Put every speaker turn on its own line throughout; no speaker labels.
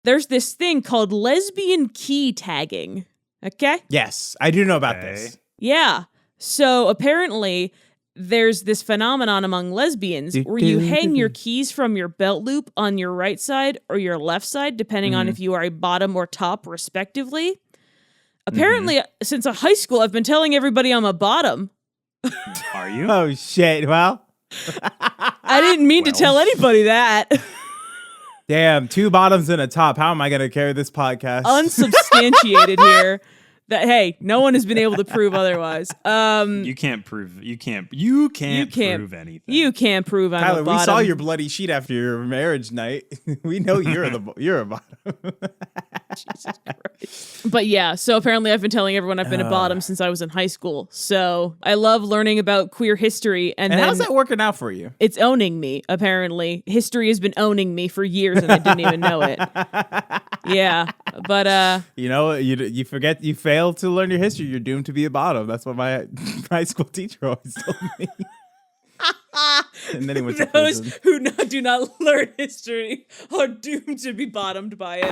there's this thing called lesbian key tagging. Okay?
Yes, I do know about this.
Yeah. So apparently there's this phenomenon among lesbians where you hang your keys from your belt loop on your right side or your left side, depending on if you are a bottom or top, respectively. Apparently, since high school, I've been telling everybody I'm a bottom.
Are you?
Oh, shit. Well,
I didn't mean to tell anybody that.
damn, 2 bottoms and a top. How am I going to carry this podcast?
Unsubstantiated here. That hey, no one has been able to prove otherwise.
You can't prove anything.
You can't prove I'm
Tyler,
a bottom.
we saw your bloody sheet after your marriage night. We know you're a bottom.
Jesus Christ. But yeah, so apparently I've been telling everyone I've been a bottom since I was in high school. So I love learning about queer history. And then
how's that working out for you?
It's owning me, apparently. History has been owning me for years and I didn't even know it. Yeah, but
you know, you forget, you fail to learn your history, you're doomed to be a bottom. That's what my high school teacher always told me. And then he went to
those
prison.
who do not learn history are doomed to be bottomed by it.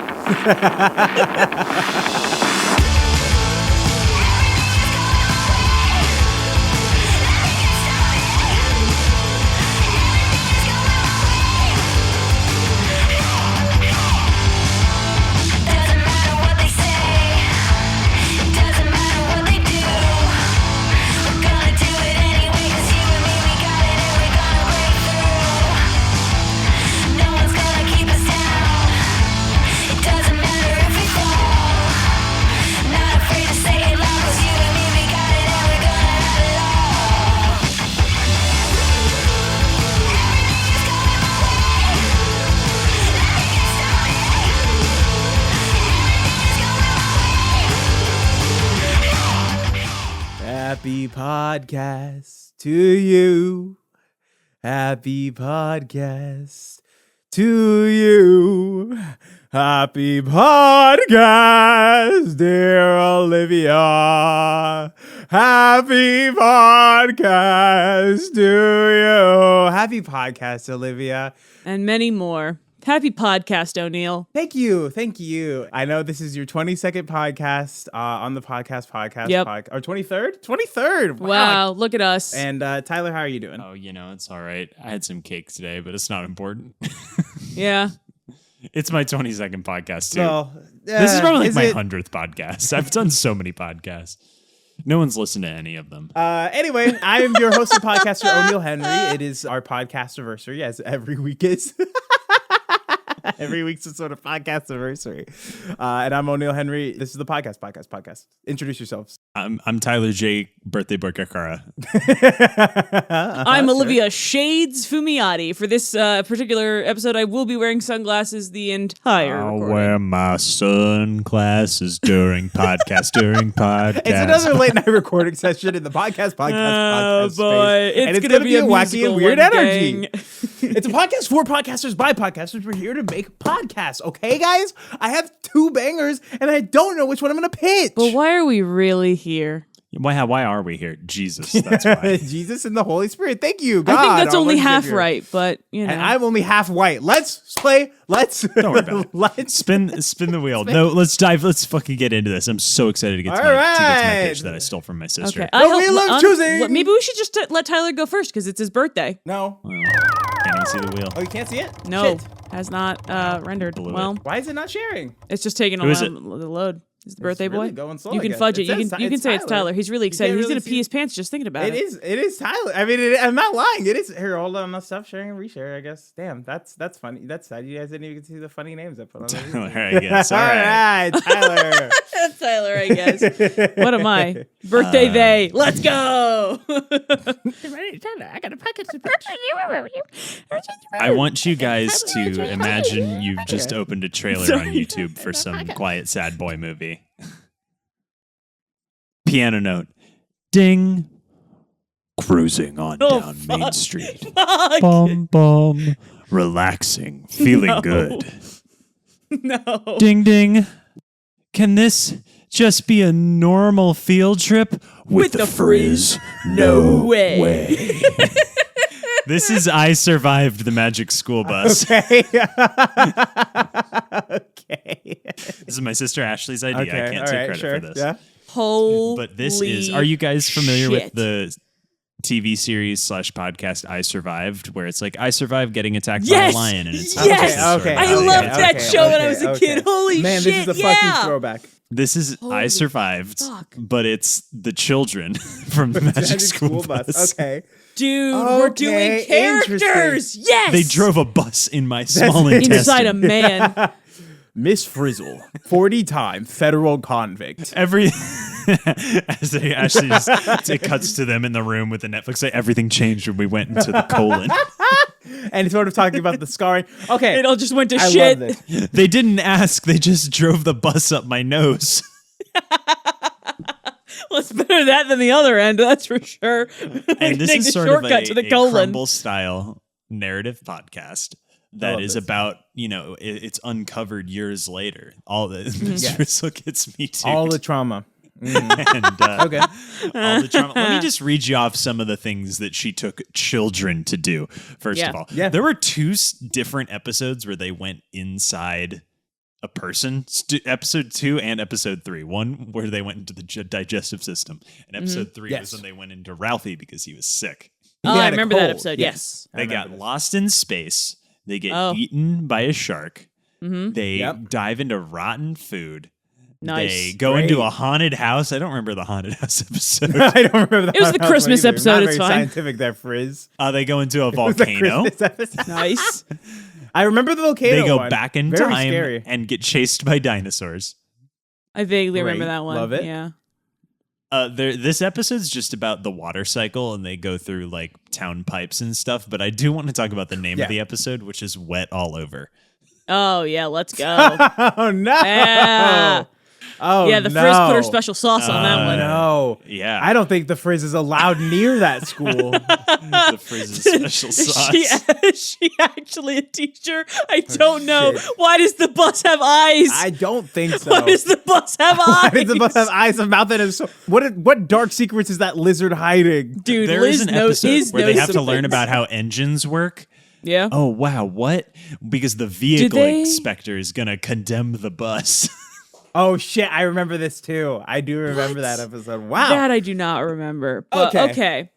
Happy podcast to you. Happy podcast to you. Happy podcast, dear Olivia. Happy podcast to you. Happy podcast, Olivia.
And many more. Happy podcast, O'Neill.
Thank you. Thank you. I know this is your 22nd podcast on the podcast.
Yep.
Or 23rd? 23rd.
Wow, look at us.
And Tyler, how are you doing?
Oh, it's all right. I had some cake today, but it's not important.
Yeah.
It's my 22nd podcast, too.
Well,
this is probably like my 100th podcast. I've done so many podcasts. No one's listened to any of them.
Anyway, I am your host and podcaster, O'Neill Henry. It is our podcast anniversary, as every week is. Every week's a sort of podcast anniversary. And I'm O'Neill Henry. This is the podcast. Introduce yourselves.
I'm Tyler J. Birthday Burkakara.
I'm Olivia Shades Fumiati. For this particular episode, I will be wearing sunglasses the entire
I'll
recording.
wear my sunglasses during podcast.
It's another late night recording session in the podcast
Oh
space.
boy,
And
it's gonna be a
wacky and weird
one,
energy.
gang.
It's a podcast for podcasters by podcasters. We're here to make podcasts, okay, guys? I have 2 bangers, and I don't know which one I'm going to pitch.
But why are we really here?
Why are we here? Jesus, that's why.
Jesus and the Holy Spirit. Thank you, God.
I think that's
our
only
Lord and
half
Savior.
right, but
And I'm only half white. Let's play.
Don't worry about it.
Let's
Spin the wheel. No, let's dive. Let's fucking get into this. I'm so excited to get to
All
my
right.
pitch that I stole from my sister.
okay.
But we love choosing.
Maybe we should just let Tyler go first because it's his birthday.
No.
Well, can't even see the wheel.
Oh, you can't see it?
No,
Shit.
has not rendered.
Blew it.
Well,
Why is it not sharing?
it's just taking a
Who is
while to load. Is the birthday
really
boy?
going slow,
You
I
can
guess.
fudge
It
it. You
says
can
it's
say it's
Tyler.
Tyler. He's really
You
excited.
can't
He's
really
gonna
see
pee his pants just thinking about it.
It is Tyler. I mean, I'm not lying. It is. Here, hold on. I'll stop sharing and reshare, I guess. Damn, that's funny. That's sad. You guys didn't even see the funny names I put on there.
All right, I guess. All
All
right.
right, Tyler.
That's Tyler, I guess. What am I? Birthday they. Let's go.
Tyler, I got a package to pitch.
I want you guys to imagine you've just opened a trailer on YouTube for some quiet, sad boy movie. Piano note. Ding. Cruising on down Main Street. Bum, bum. Relaxing. Feeling good.
No.
Ding, ding. Can this just be a normal field trip with
the
the frizz?
No way.
This is I Survived the Magic School Bus.
Okay. Okay.
This is my sister Ashley's idea.
Okay,
I can't take credit for this.
Yeah.
Holy
But this is, are you guys familiar with
shit.
the TV series / podcast I Survived, where it's like, I survived getting attacked
Yes!
by a lion, and it's
Yes!
Okay,
I
okay,
loved
okay,
that
okay,
show when I
okay,
was a
okay.
kid. Holy
Man,
shit,
this is a
yeah!
fucking throwback.
This is I
Holy
Survived,
fuck.
but it's the children from the Magic School Bus.
Okay.
Dude, we're doing characters! Yes!
They drove a bus in my small intestine.
inside a man.
Miss Frizzle, 40-time federal convict.
Every as they actually just, it cuts to them in the room with the Netflix. Like, everything changed when we went into the colon.
And sort of talking about the scarring. Okay.
It all just went to
I
shit.
love this.
They didn't ask. They just drove the bus up my nose.
Well, it's better that than the other end, that's for sure.
And this
Take
is
the
sort
shortcut
of
to the
a
colon.
Crumble style narrative podcast that
love
is
this.
about, it's uncovered years later. All the Miss Frizzle gets me too.
All the trauma.
and,
Okay.
all the trauma. Let me just read you off some of the things that she took children to do. First of all,
Yeah.
there were two different episodes where they went inside a person. Episode 2 and episode 3. One where they went into the digestive system, and episode 3 was when they went into Ralphie because he was sick.
Oh,
He
I
had a
remember that
cold.
episode, yes.
I
They
remember
got
this.
lost in space. They get
Oh.
eaten by a shark. They
Yep.
dive into rotten food.
Nice.
They go
Great.
into a haunted house. I don't remember the haunted house episode.
I don't remember that.
It was the
one
Christmas
either.
episode,
Not
it's
very
fine.
scientific there, Frizz.
They go into a
It was the
volcano.
Christmas episode.
Nice.
I remember the volcano
They go
one.
back in
Very
time
scary.
and get chased by dinosaurs.
I vaguely remember
Great.
that one.
Love it.
Yeah.
This episode's just about the water cycle, and they go through like town pipes and stuff. But I do want to talk about the name
Yeah.
of the episode, which is "Wet All Over."
Oh, yeah, let's go.
Oh, no.
Yeah.
Oh,
Yeah, the
no.
Frizz put her special sauce on that one.
No.
Yeah,
I don't think the Frizz is allowed near that school.
the Frizz's special sauce.
Is she actually a teacher? I don't know.
shit.
Why does the bus have eyes?
I don't think so.
Why does the bus have
Why
eyes?
does the bus have eyes, a mouth, and a soul? What dark secrets is that lizard hiding?
Dude,
There
Liz
is an
knows,
episode where they have to
some
learn
things.
about how engines work.
Yeah.
Oh wow, what? Because the vehicle
they-
inspector is gonna condemn the bus.
Oh shit, I remember this too. I do remember that episode. Wow.
That I do not remember. But
Okay.
okay.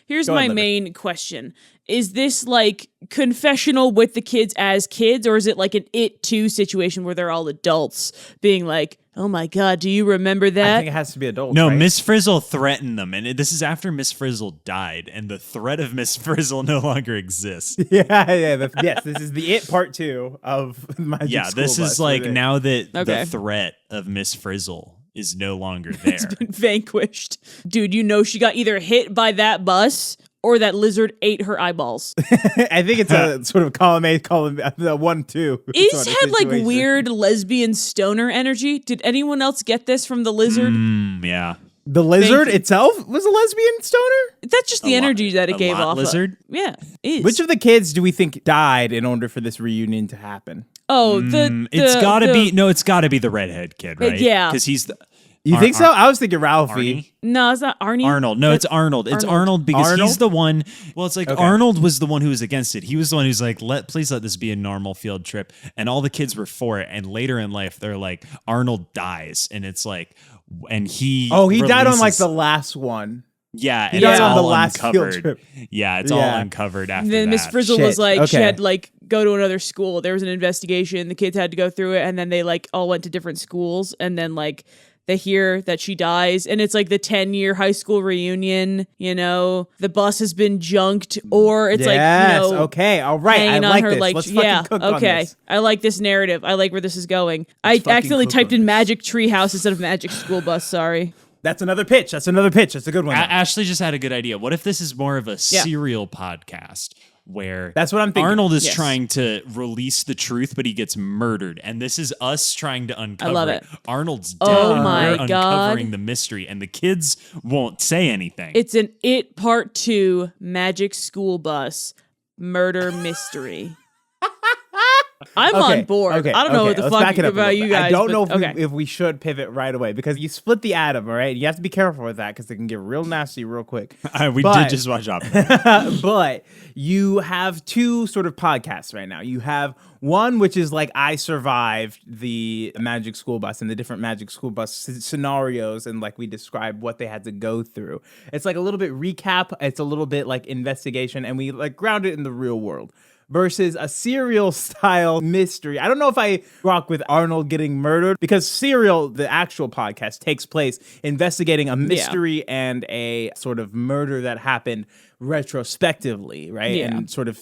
Here's
Go
my
ahead, Libby.
main question. Is this like confessional with the kids as kids, or is it like an It Too situation where they're all adults being like, oh my God, do you remember
I
that?
think it has to be adults.
No,
right?
Miss Frizzle threatened them, and this is after Miss Frizzle died, and the threat of Miss Frizzle no longer exists.
Yeah. Yes, this is the It Part 2 of Magic
Yeah,
School
this
Bus
is like
with it.
now that
Okay.
the threat of Miss Frizzle is no longer there.
Vanquished. Dude, you know she got either hit by that bus or that lizard ate her eyeballs.
I think it's a sort of column A, column B, the 1-2.
Is
sort of
had like
situation.
weird lesbian stoner energy. Did anyone else get this from the lizard?
Yeah.
The lizard
Thank you.
itself was a lesbian stoner?
That's just the
A lot-
energy that it
a
gave
lot
off.
lizard?
Yeah, is.
Which of the kids do we think died in order for this reunion to happen?
It's gotta be it's gotta be the redhead kid, right?
yeah.
Because he's the
You think so? I was thinking Ralphie.
Arnie?
No, it's not Arnie.
Arnold. No, it's Arnold. It's Arnold because
Arnold?
he's the one. Well, it's like
Okay.
Arnold was the one who was against it. He was the one who's like, please let this be a normal field trip. And all the kids were for it. And later in life, they're like, Arnold dies. And it's like, and he.
Oh, he died on like
releases-
the last one.
Yeah.
he
and
died
it's
on the
all
last field
uncovered.
trip.
Yeah. It's all
Yeah.
uncovered after
Then
that.
Miss Frizzle
Shit.
was like, she
Okay.
had like go to another school. There was an investigation. The kids had to go through it, and then they like all went to different schools, and then like they hear that she dies, and it's like the 10-year high school reunion. You know, the bus has been junked, or it's like
Yes,
you know,
okay, all right. I
hanging on
like
her
this.
like
Let's fucking
yeah,
cook on
okay.
this.
I like this narrative. I like where this is going. I
fucking
accidentally
cook
typed
on
in
this.
Magic Treehouse instead of Magic School Bus. Sorry.
That's another pitch. That's a good one.
Ashley just had a good idea. What if this is more of a serial podcast? Where
That's what I'm thinking.
Arnold is
Yes.
trying to release the truth, but he gets murdered, and this is us trying to uncover
love it.
Arnold's dead.
Oh
and
my
we're
God.
uncovering the mystery, and the kids won't say anything.
It's an It Part 2 Magic School Bus murder mystery. I'm on board.
Okay,
I don't know what the
let's
fuck
back it up a
about
little
you
bit.
guys.
I don't know
but,
if we should pivot right away because you split the atom, all right? You have to be careful with that because it can get real nasty real quick.
We did just watch Oppenheimer.
But you have two sort of podcasts right now. You have one which is like I survived the Magic School Bus and the different Magic School Bus scenarios and like we described what they had to go through. It's like a little bit recap. It's a little bit like investigation and we like ground it in the real world. Versus a Serial style mystery. I don't know if I rock with Arnold getting murdered because Serial, the actual podcast, takes place investigating a mystery and a sort of murder that happened retrospectively, right?
Yeah.
And sort of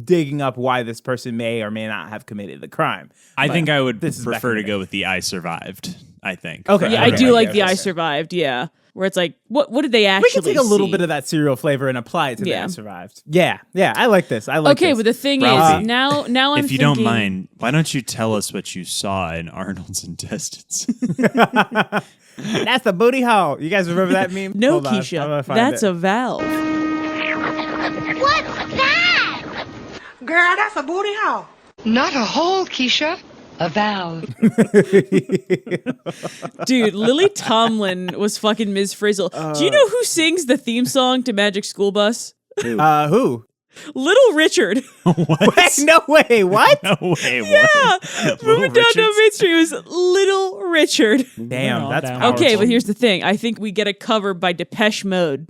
digging up why this person may or may not have committed the crime.
I think I would
this is back
prefer
in
to
the
go with the I survived, I think.
Okay.
Yeah, I do like the
okay.
I survived. Yeah. Where it's like, what did they actually
We can take a little
see?
bit of that Serial flavor and apply it to the I survived. Yeah, I like this. I like
Okay,
this.
but the thing
Ralphie,
is, now I'm
If you don't
thinking-
mind, why don't you tell us what you saw in Arnold's intestines?
That's the booty hole. You guys remember that meme?
No,
Hold on, I'm
Keisha,
gonna find
that's
it.
a valve.
What's that?
Girl, that's a booty hole.
Not a hole, Keisha. A valve.
Dude, Lily Tomlin was fucking Ms. Frizzle. Do you know who sings the theme song to Magic School Bus?
Who?
Little Richard.
Wait, no way. What?
No way.
Yeah,
Little
moving down to
Richards?
Main Street was Little Richard.
Damn, that's
down.
powerful.
Okay, but here's the thing. I think we get a cover by Depeche Mode.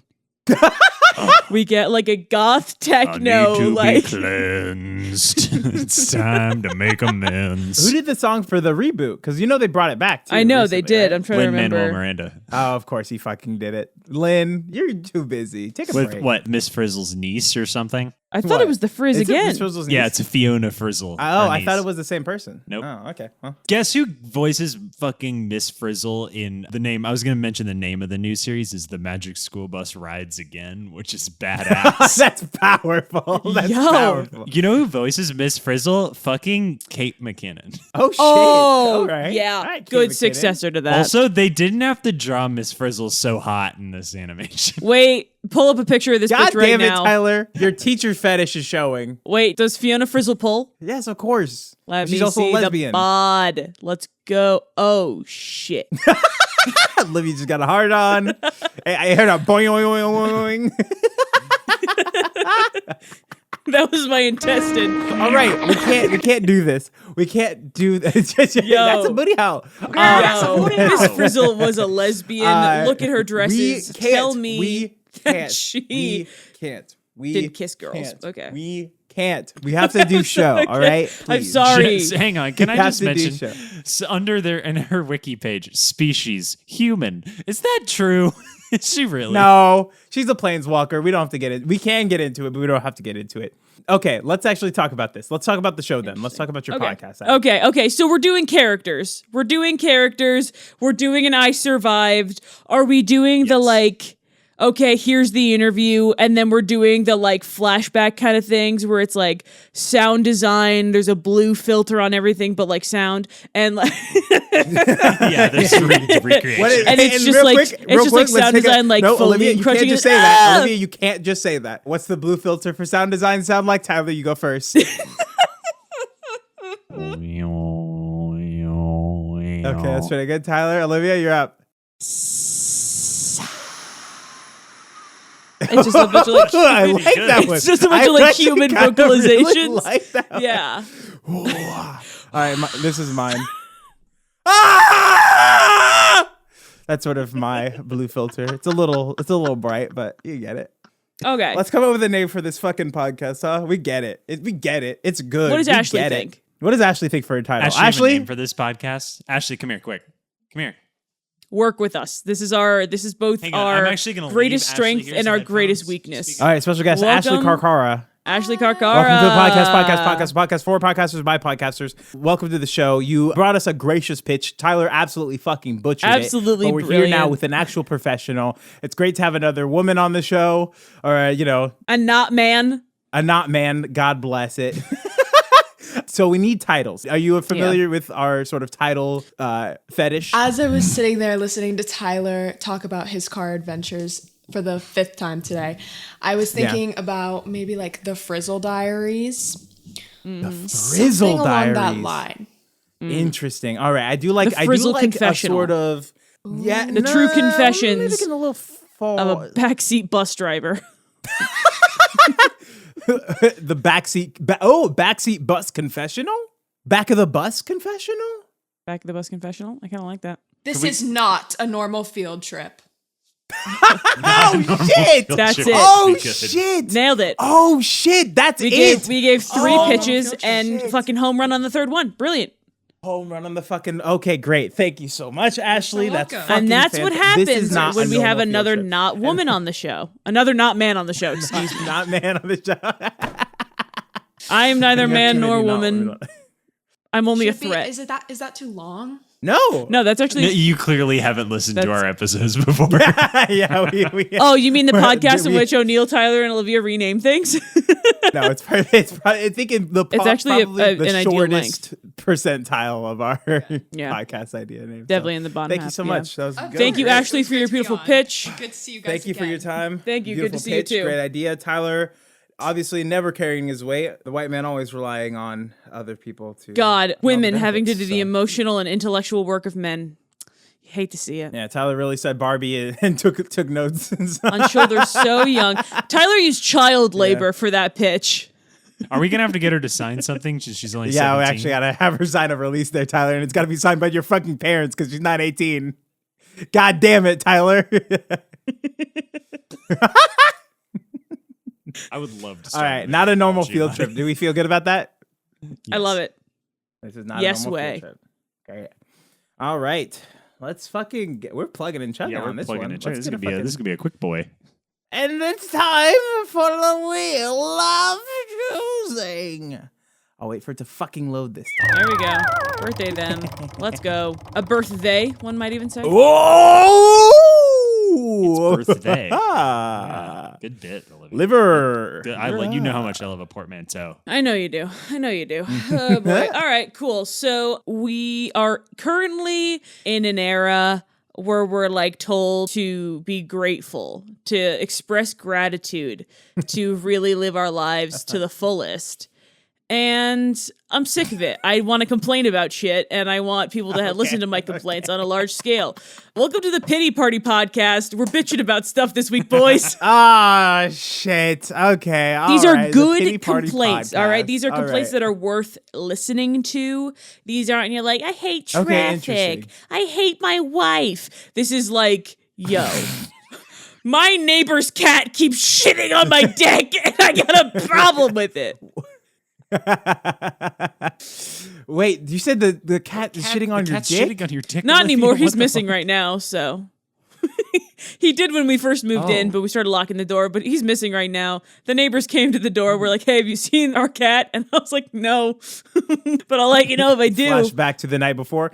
We get like a goth techno,
I need to
like
be cleansed. It's time to make amends.
Who did the song for the reboot? Because you know they brought it back too.
I know they
recently,
did.
right?
I'm trying to
Lin-Manuel
remember.
Miranda.
Oh, of course he fucking did it. Lynn, you're too busy. Take a
With
break.
what, Miss Frizzle's niece or something?
I thought
What?
it was the Frizz
Is it
again.
Miss Frizzle's
Yeah,
niece?
it's a Fiona Frizzle.
Oh,
her
I thought
niece.
it was the same person.
Nope.
Oh, okay. Well.
Guess who voices fucking Miss Frizzle in the name? I was going to mention the name of the new series is The Magic School Bus Rides Again, which is badass.
That's powerful. That's
Yo.
powerful.
You know who voices Miss Frizzle? Fucking Kate McKinnon.
Oh, shit.
Oh,
All right.
yeah.
All right, Kate
Good
McKinnon.
successor to that.
Also, they didn't have to draw Miss Frizzle so hot in this animation.
Wait, pull up a picture of this
God
bitch right
damn it,
now.
Tyler. Your teacher fetish is showing.
Wait, does Fiona Frizzle pull?
Yes, of course.
Let
She's
me
also
see
a lesbian.
the bod. Let's go. Oh, shit.
Olivia just got a hard on. I heard a boing, boing, boing, boing.
That was my intestine.
All right, we can't do this. We can't do this. That's a booty hole.
Yo, Miss Frizzle was a lesbian. Look at her dresses. Tell me
We
that
can't.
she
We can't. We
didn't kiss girls.
can't.
Okay.
We can't. We have to do show. All right.
I'm
Please.
sorry.
Just, hang on. Can
You
I
have
just
to do
mention
show.
under there in her wiki page, species, human. Is that true? Is she really?
No, she's a planeswalker. We don't have to get it. We can get into it, but we don't have to get into it. Okay, let's actually talk about this. Let's talk about the show then. Let's talk about your podcast.
Okay. So we're doing characters. We're doing an I survived. Are we doing the like, okay, here's the interview, and then we're doing the like flashback kind of things where it's like sound design, there's a blue filter on everything, but like sound, and like
Yeah, there's recreation.
And it's just
real
like-
quick,
it's
real
just
quick,
like
let's
sound
take a-
design, like
no,
foaming,
Olivia, you
crunching
can't just
it.
say that.
Ah!
Olivia, you can't just say that. What's the blue filter for sound design sound like? Tyler, you go first. Okay, that's pretty good. Tyler, Olivia, you're up.
It's just a bunch of like
I like that one.
It's just a bunch
I
of like
actually
human
kinda
vocalizations.
Really like that one.
Yeah.
All right, this is mine. Ah! That's sort of my blue filter. It's a little bright, but you get it.
Okay.
Let's come up with a name for this fucking podcast, huh? We get it. We get it. It's good.
What does
We
Ashley
get it.
think?
What does Ashley think for a title?
Ashley, have a
Ashley?
name for this podcast. Ashley, come here, quick. Come here.
Work with us. This is both
Hang on, I'm
our
actually gonna
greatest
leave Ashley
strength
here
and
so
our
headphones
greatest
speak.
weakness.
All right, special guest Ashley
Welcome.
Karkara.
Ashley Karkara.
Welcome to the podcast for podcasters by podcasters. Welcome to the show. You brought us a gracious pitch. Tyler absolutely fucking butchered
Absolutely
it. But we're here now
brilliant.
with an actual professional. It's great to have another woman on the show, or
A not man.
a not man. God bless it. So we need titles. Are you familiar with our sort of title fetish?
As I was sitting there listening to Tyler talk about his car adventures for the 5th time today, I was thinking about maybe like the Frizzle Diaries
The Frizzle
Something along
Diaries.
that line.
Interesting. All right, I do like a
Confessional.
sort of
The true confessions
maybe a little fall.
of a backseat bus driver.
The backseat bus confessional? Back of the bus confessional?
Back of the bus confessional. I kind of like that.
This is not a normal field trip.
Oh shit!
That's it.
Oh shit!
Nailed it.
Oh shit! That's it.
We gave three
Oh,
pitches and
shit.
fucking home run on the third one. Brilliant.
Home run on the fucking. Okay, great. Thank you so much, Ashley. That's
welcome.
fucking
And that's what
fantastic. This is
happens
not
when
a
we have
normal field
another
trip.
not woman on the show. Another not man on the show. Excuse me.
Not man on the show.
I am neither
We have
man
too
nor
many not
women. I'm only a
Should be-
threat.
Is that too long?
No.
No, that's actually.
You clearly haven't listened to our episodes before.
Yeah. We
Oh, you mean the podcast in
we-
which O'Neill, Tyler, and Olivia rename things?
No, it's probably. I think
It's actually
probably the
an ideal
shortest percentile of our
Yeah.
podcast idea name.
Definitely in the bottom
Thank
half,
you so
yeah.
much. That was
Okay.
good.
Thank you,
Great.
Ashley, for your
Great to be
beautiful
on.
pitch.
Good to see you guys.
Thank you for your time.
Thank you. Good
Beautiful
to see you
pitch.
too.
Great idea, Tyler. Obviously, never carrying his weight. The white man always relying on other people to.
God, women
benefits,
having to do the
so.
emotional and intellectual work of men. You hate to see it.
Yeah, Tyler really said Barbie and took notes.
On shoulders so young. Tyler used child labor for that pitch.
Are we gonna have to get her to sign something? She's only
Yeah,
17.
we actually gotta have her sign a release there, Tyler, and it's gotta be signed by your fucking parents because she's not 18. God damn it, Tyler.
I would love to.
All
start
right,
with
not a normal
G
field
line.
trip. Do we feel good about that?
I love it.
This is not
Yes
a normal
way.
field trip. Okay. All right. Let's fucking we're plugging and chugging
Yeah, we're
on this
plugging
one.
in. This is gonna be a quick boy.
And it's time for the wheel of choosing. I'll wait for it to fucking load this time.
There we go. Birthday then. Let's go. A birthday, one might even say.
Whoa!
It's birthday.
Ah.
Good bit, Olivia.
Liver.
You know how much I love a portmanteau.
I know you do. Oh boy. All right, cool. So we are currently in an era where we're like told to be grateful, to express gratitude, to really live our lives to the fullest. And I'm sick of it. I want to complain about shit, and I want people to listen to my complaints on a large scale. Welcome to the Pity Party podcast. We're bitching about stuff this week, boys.
Ah, shit. Okay. all
These
right,
are
the Pity
good
Party
complaints, all right?
podcast.
These are
All
complaints
right.
that are worth listening to. These aren't, you're like, I hate
Okay,
traffic.
interesting.
I hate my wife. This is like, yo, my neighbor's cat keeps shitting on my deck, and I got a problem with it.
Wait, you said the cat is shitting on your
cat's
dick?
Shitting on your dick.
Not
Olivia?
anymore.
What
He's
the
missing
fuck?
right now, so. He did when we first moved in, but we started locking the door, but he's missing right now. The neighbors came to the door. We're like, hey, have you seen our cat? And I was like, no. But I'll let you know if I do.
Flashback to the night before.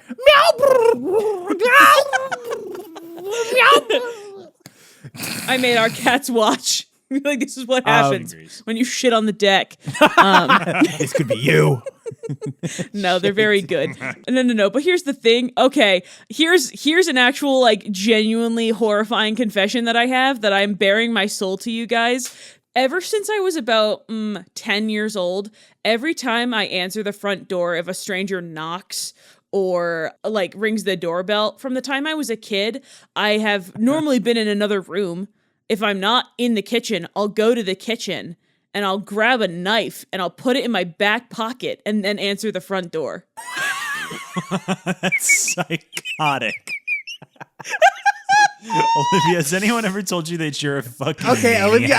I made our cats watch. Like, this is what happens
agrees.
when you shit on the deck.
This could be you.
No, they're very good. No. But here's the thing. Okay, here's an actual, like, genuinely horrifying confession that I have that I'm bearing my soul to you guys. Ever since I was about 10 years old, every time I answer the front door, if a stranger knocks or like rings the doorbell, from the time I was a kid, I have normally been in another room. If I'm not in the kitchen, I'll go to the kitchen and I'll grab a knife and I'll put it in my back pocket and then answer the front door.
That's psychotic. Olivia, has anyone ever told you that you're a fucking
Okay,
maniac?
Olivia,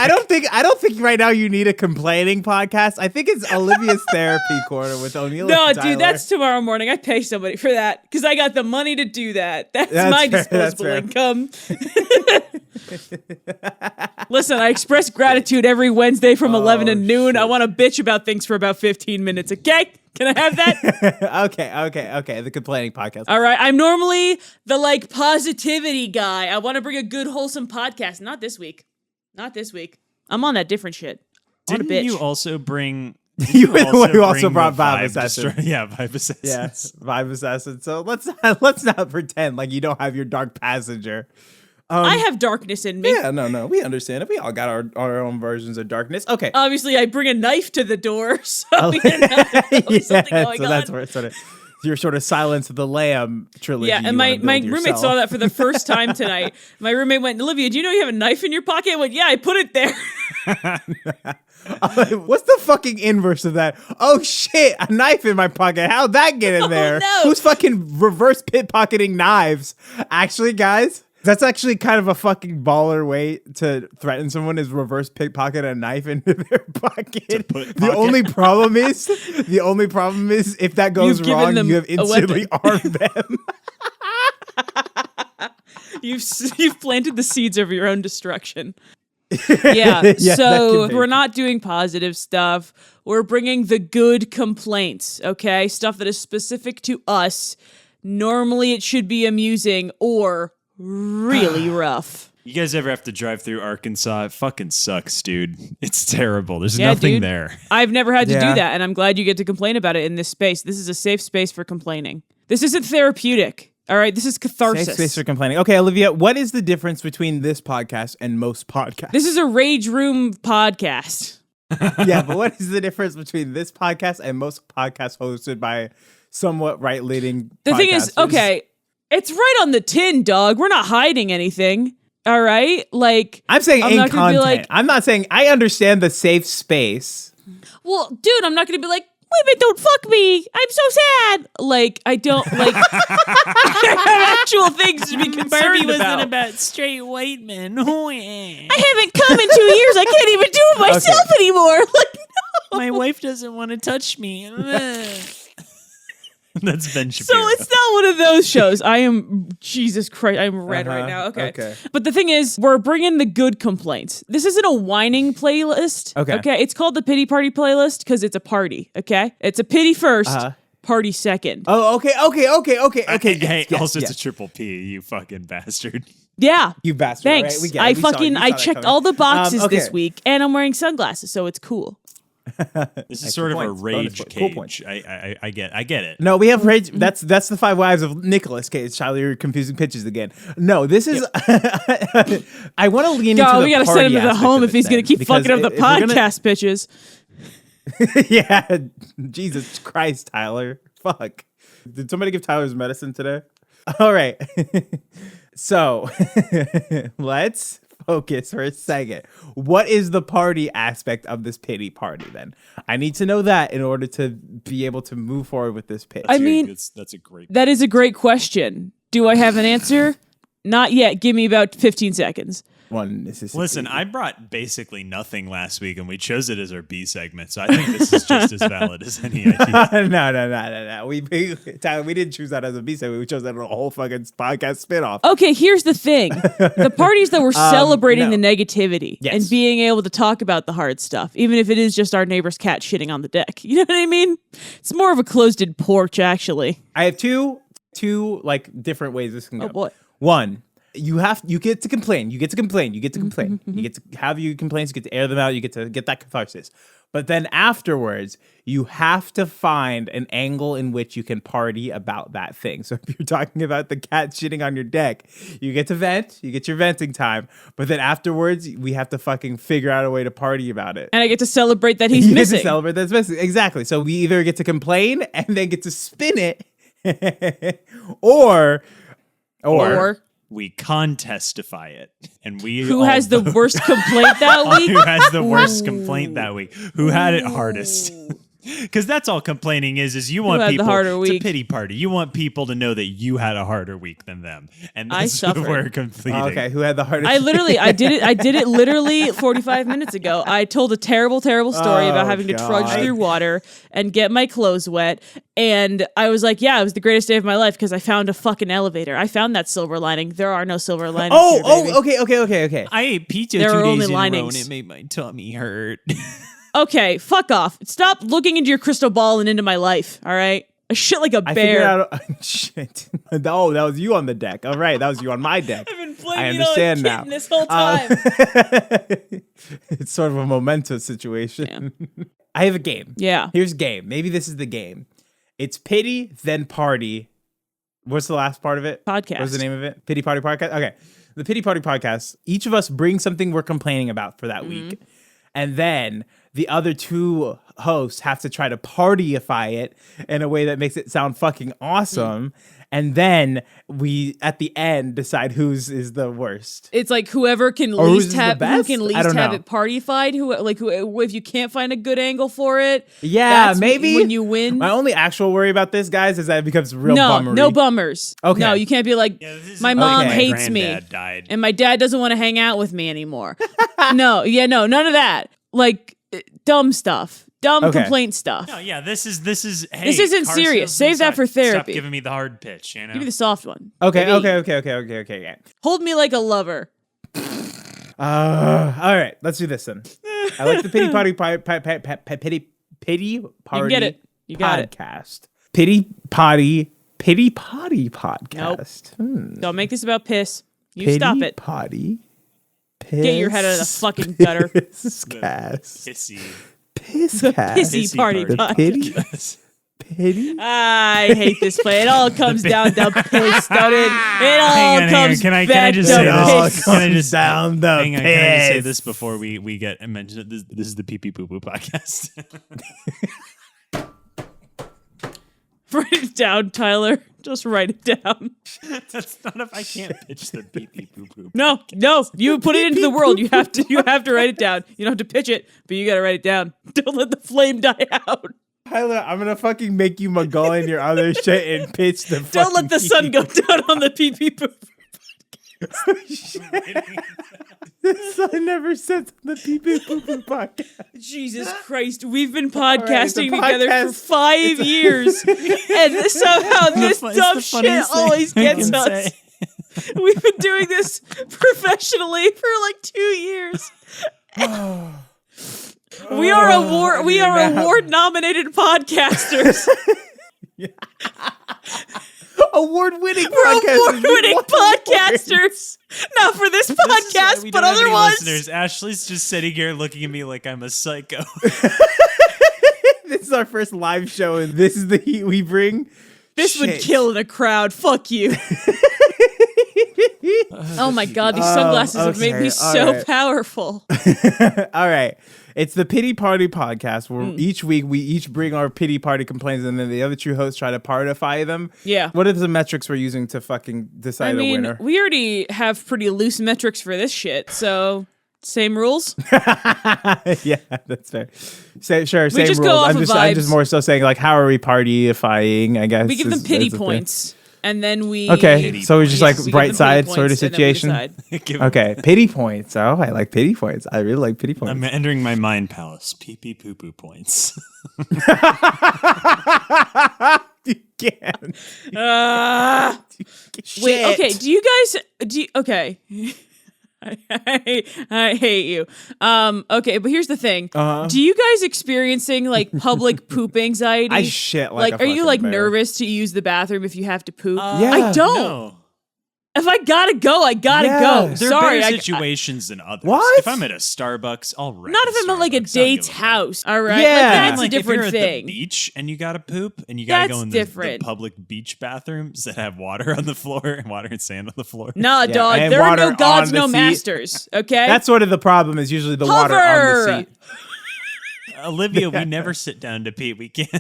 I don't think right now you need a complaining podcast. I think it's Olivia's therapy corner with O'Neill.
No,
and Tyler.
dude, that's tomorrow morning. I pay somebody for that because I got the money to do that. That's
That's
my
fair, that's
disposable
fair.
income. Listen, I express gratitude every Wednesday from 11 to noon. I want to bitch about things for about 15 minutes, okay? Can I have that?
okay. The complaining podcast.
All right. I'm normally the, like, positivity guy. I want to bring a good, wholesome podcast. Not this week. I'm on that different shit. I'm on a
Didn't
bitch.
you also bring...
You also
bring
brought
the
Vibe
vibe
Assassin.
Yeah, Vibe Assassin.
Yes, Vibe Assassin. So let's not pretend like you don't have your dark passenger.
I have darkness in me.
Yeah, no, we understand it. We all got our own versions of darkness. Okay.
Obviously, I bring a knife to the door, so you know, there's something going
so
on.
that's where it's sort of your sort of Silence of the Lamb trilogy.
Yeah, and my roommate saw that for the first time tonight. My roommate went, Olivia, do you know you have a knife in your pocket? I went, yeah, I put it there.
What's the fucking inverse of that? Oh shit, a knife in my pocket. How'd that get in there?
No.
Who's fucking reverse pickpocketing knives? Actually, guys, that's actually kind of a fucking baller way to threaten someone is reverse pickpocket a knife into their pocket. The only problem is if that goes wrong, you have instantly armed them.
You've planted the seeds of your own destruction. Yeah, so we're not doing positive stuff. We're bringing the good complaints, okay? Stuff that is specific to us. Normally it should be amusing or really rough.
You guys ever have to drive through Arkansas? It fucking sucks, dude. It's terrible. There's nothing there.
I've never had to do that, and I'm glad you get to complain about it in this space. This is a safe space for complaining. This isn't therapeutic. All right, this is catharsis.
Safe space for complaining. Okay, Olivia, what is the difference between this podcast and most podcasts?
This is a Rage Room podcast.
Yeah, but what is the difference between this podcast and most podcasts hosted by somewhat right-leaning
The thing is, okay, it's right on the tin, dog. We're not hiding anything. All right? Like,
I'm saying in content.
Like,
I'm not saying I understand the safe space.
Well, dude, I'm not going to be like, women don't fuck me. I'm so sad. Like, I don't like actual things to be concerned
Barbie
about.
wasn't about straight white men.
I haven't come in 2 years. I can't even do it myself anymore. Like, no.
My wife doesn't want to touch me.
That's Ben Shapiro.
So it's not one of those shows. I am, Jesus Christ, I'm red right now. Okay. But the thing is, we're bringing the good complaints. This isn't a whining playlist. Okay. It's called the Pity Party playlist because it's a party. Okay. It's a pity first, party second.
Oh, okay.
Hey,
Yes.
it's a triple P, you fucking bastard.
Yeah.
You bastard.
Thanks.
Right? We get it.
I checked all the boxes this week and I'm wearing sunglasses, so it's cool.
This is sort of a rage cage. Cool I get it.
No, we have rage. That's the 5 Wives of Nicolas Cage. Charlie, you're confusing pitches again. No, this is. I want to lean into the
we gotta
party
send him to the home if he's gonna keep fucking up the podcast pitches.
Yeah, Jesus Christ, Tyler. Fuck. Did somebody give Tyler's medicine today? All right. So let's focus for a second. What is the party aspect of this pity party then? I need to know that in order to be able to move forward with this pitch.
That is a great question. Do I have an answer? Not yet. Give me about 15 seconds.
Listen, I brought basically nothing last week, and we chose it as our B segment, so I think this is just as valid as any idea.
No. Tyler, we didn't choose that as a B segment. We chose that as a whole fucking podcast spinoff.
Okay, here's the thing. The parties that were celebrating the negativity and being able to talk about the hard stuff, even if it is just our neighbor's cat shitting on the deck. You know what I mean? It's more of a closed-in porch, actually.
I have two like different ways this can go.
Oh, boy.
One, you get to complain. You get to have your complaints. You get to air them out. You get to get that catharsis. But then afterwards, you have to find an angle in which you can party about that thing. So if you're talking about the cat shitting on your deck, you get to vent. You get your venting time. But then afterwards, we have to fucking figure out a way to party about it.
And I get to celebrate that he's missing.
Get to celebrate that's missing. Exactly. So we either get to complain and then get to spin it, or
we contestify it, and
who has the worst complaint that week?
Who has the worst complaint that week? Who had it hardest? Because that's all complaining is you want people it's a pity party. You want people to know that you had a harder week than them, and that's what we're completing.
Okay, who had the hardest?
I did it literally 45 minutes ago. I told a terrible story about having to trudge through water and get my clothes wet, and I was like, yeah, it was the greatest day of my life because I found a fucking elevator. I found that silver lining. There are no silver linings.
Okay.
I ate pizza 2 days in a row and it made my tummy hurt.
Okay, fuck off. Stop looking into your crystal ball and into my life, all right? I shit like a bear.
Shit. Oh, that was you on the deck. All right, that was you on my deck.
I've been blaming it on a kitten this whole time.
It's sort of a momentous situation. Yeah. I have a game.
Yeah.
Here's a game. Maybe this is the game. It's pity, then party. What's the last part of it?
Podcast.
What's the name of it? Pity Party Podcast? Okay. the Pity Party podcast, each of us bring something we're complaining about for that week. And then the other two hosts have to try to partyify it in a way that makes it sound fucking awesome. And then we, at the end, decide whose is the worst.
It's like whoever can
Or whose is
least
the
have
best?
who can
I
least
don't
have
know.
it partyfied. Who if you can't find a good angle for it,
Yeah,
that's
maybe.
when you win.
My only actual worry about this, guys, is that it becomes real bummery.
No bummers.
Okay.
No, you can't be like, my mom
Okay.
hates me,
Granddad died.
and my dad doesn't want to hang out with me anymore. No, none of that. Like dumb stuff, complaint stuff.
No, yeah, this is. Hey,
This isn't
car
serious.
salesman
Save that
suck.
for therapy.
Stop giving me the hard pitch. You know.
Give me the soft one.
Okay.
Baby.
Yeah.
Hold me like a lover.
All right, let's do this then. I like the Pity Party Pity Party.
get it. You got it.
podcast. Pity Party podcast.
Don't make this about piss. You
Pity
stop it.
Potty. Piss.
Get your head out of the fucking gutter.
Pisscast.
Pissy.
Pisscast.
Pissy party
The
podcast.
pity. Pity.
I hate this play. It all comes down to piss, don't it? It all
Hang on.
comes
Can I
back
just
to
say
It all
this?
piss.
Can I
comes
just
down the
Hang on, can I just say
piss.
this before we get mentioned? This is the Pee Pee Poo Poo podcast.
Write it down, Tyler. Just write it down.
That's not if I can't pitch the Pee Pee Poo Poo.
No, you put it into the world. You have to write it down. You don't have to pitch it, but you got to write it down. Don't let the flame die out.
Tyler, I'm gonna fucking make you McGull in your other shit and pitch the.
Don't let the sun go down on the pee pee poo.
The sun never sets on the Pee Pee Poo Poo podcast.
Jesus Christ, we've been
it's a
podcasting together for
podcast.
5 years, and somehow this dumb shit always gets us. We've been doing this professionally for like 2 years. We are award nominated podcasters.
Award-winning
We're
podcasters.
award-winning podcasters. Not for this podcast, but other ones.
Listeners, Ashley's just sitting here looking at me like I'm a psycho.
This is our first live show, and this is the heat we bring.
This would kill in a crowd. Fuck you. Oh my god, these sunglasses have made me so powerful.
All right. It's the Pity Party podcast where each week we each bring our pity party complaints and then the other two hosts try to partify them.
Yeah.
What are the metrics we're using to fucking decide
I mean,
a winner?
we already have pretty loose metrics for this shit, so same rules.
Yeah, that's fair. Sure, same
just
rules.
go off
I'm
of
just
vibes.
more so saying like how are we partyifying, I guess.
We give them pity
is the thing.
points, and then we...
Okay, so we're just like
we give them
bright
pity
side sort of
points, and then we
situation.
decide.
Okay, pity points. Oh, I like pity points. I really like pity points.
I'm entering my mind palace. Pee Pee Poo Poo points.
You can't.
Wait, okay, okay. I hate you. Okay, but here's the thing. Do you guys experiencing like public poop anxiety?
I shit like a
are you
fucking
like
bear.
nervous to use the bathroom if you have to poop?
Yeah.
I don't.
No.
If I gotta go, I gotta
Yeah.
go.
There
Sorry,
are better
I
situations than others.
What?
If I'm at a Starbucks, I'll wreck
not if I'm at like a
Starbucks. I don't
date's
give a fuck.
house. All right,
Yeah.
like, that's
Like,
a
if you're
different
at
thing.
the beach and you gotta poop and you gotta
That's
go in
different.
the public beach bathrooms that have water on the floor and water and sand on the floor.
Nah,
Yeah,
dog.
and
There are
water
no gods,
on the
no
seat.
masters. Okay,
That's sort of the problem is usually the water on
Hover!
the seat.
Olivia, we never sit down to pee. We can't.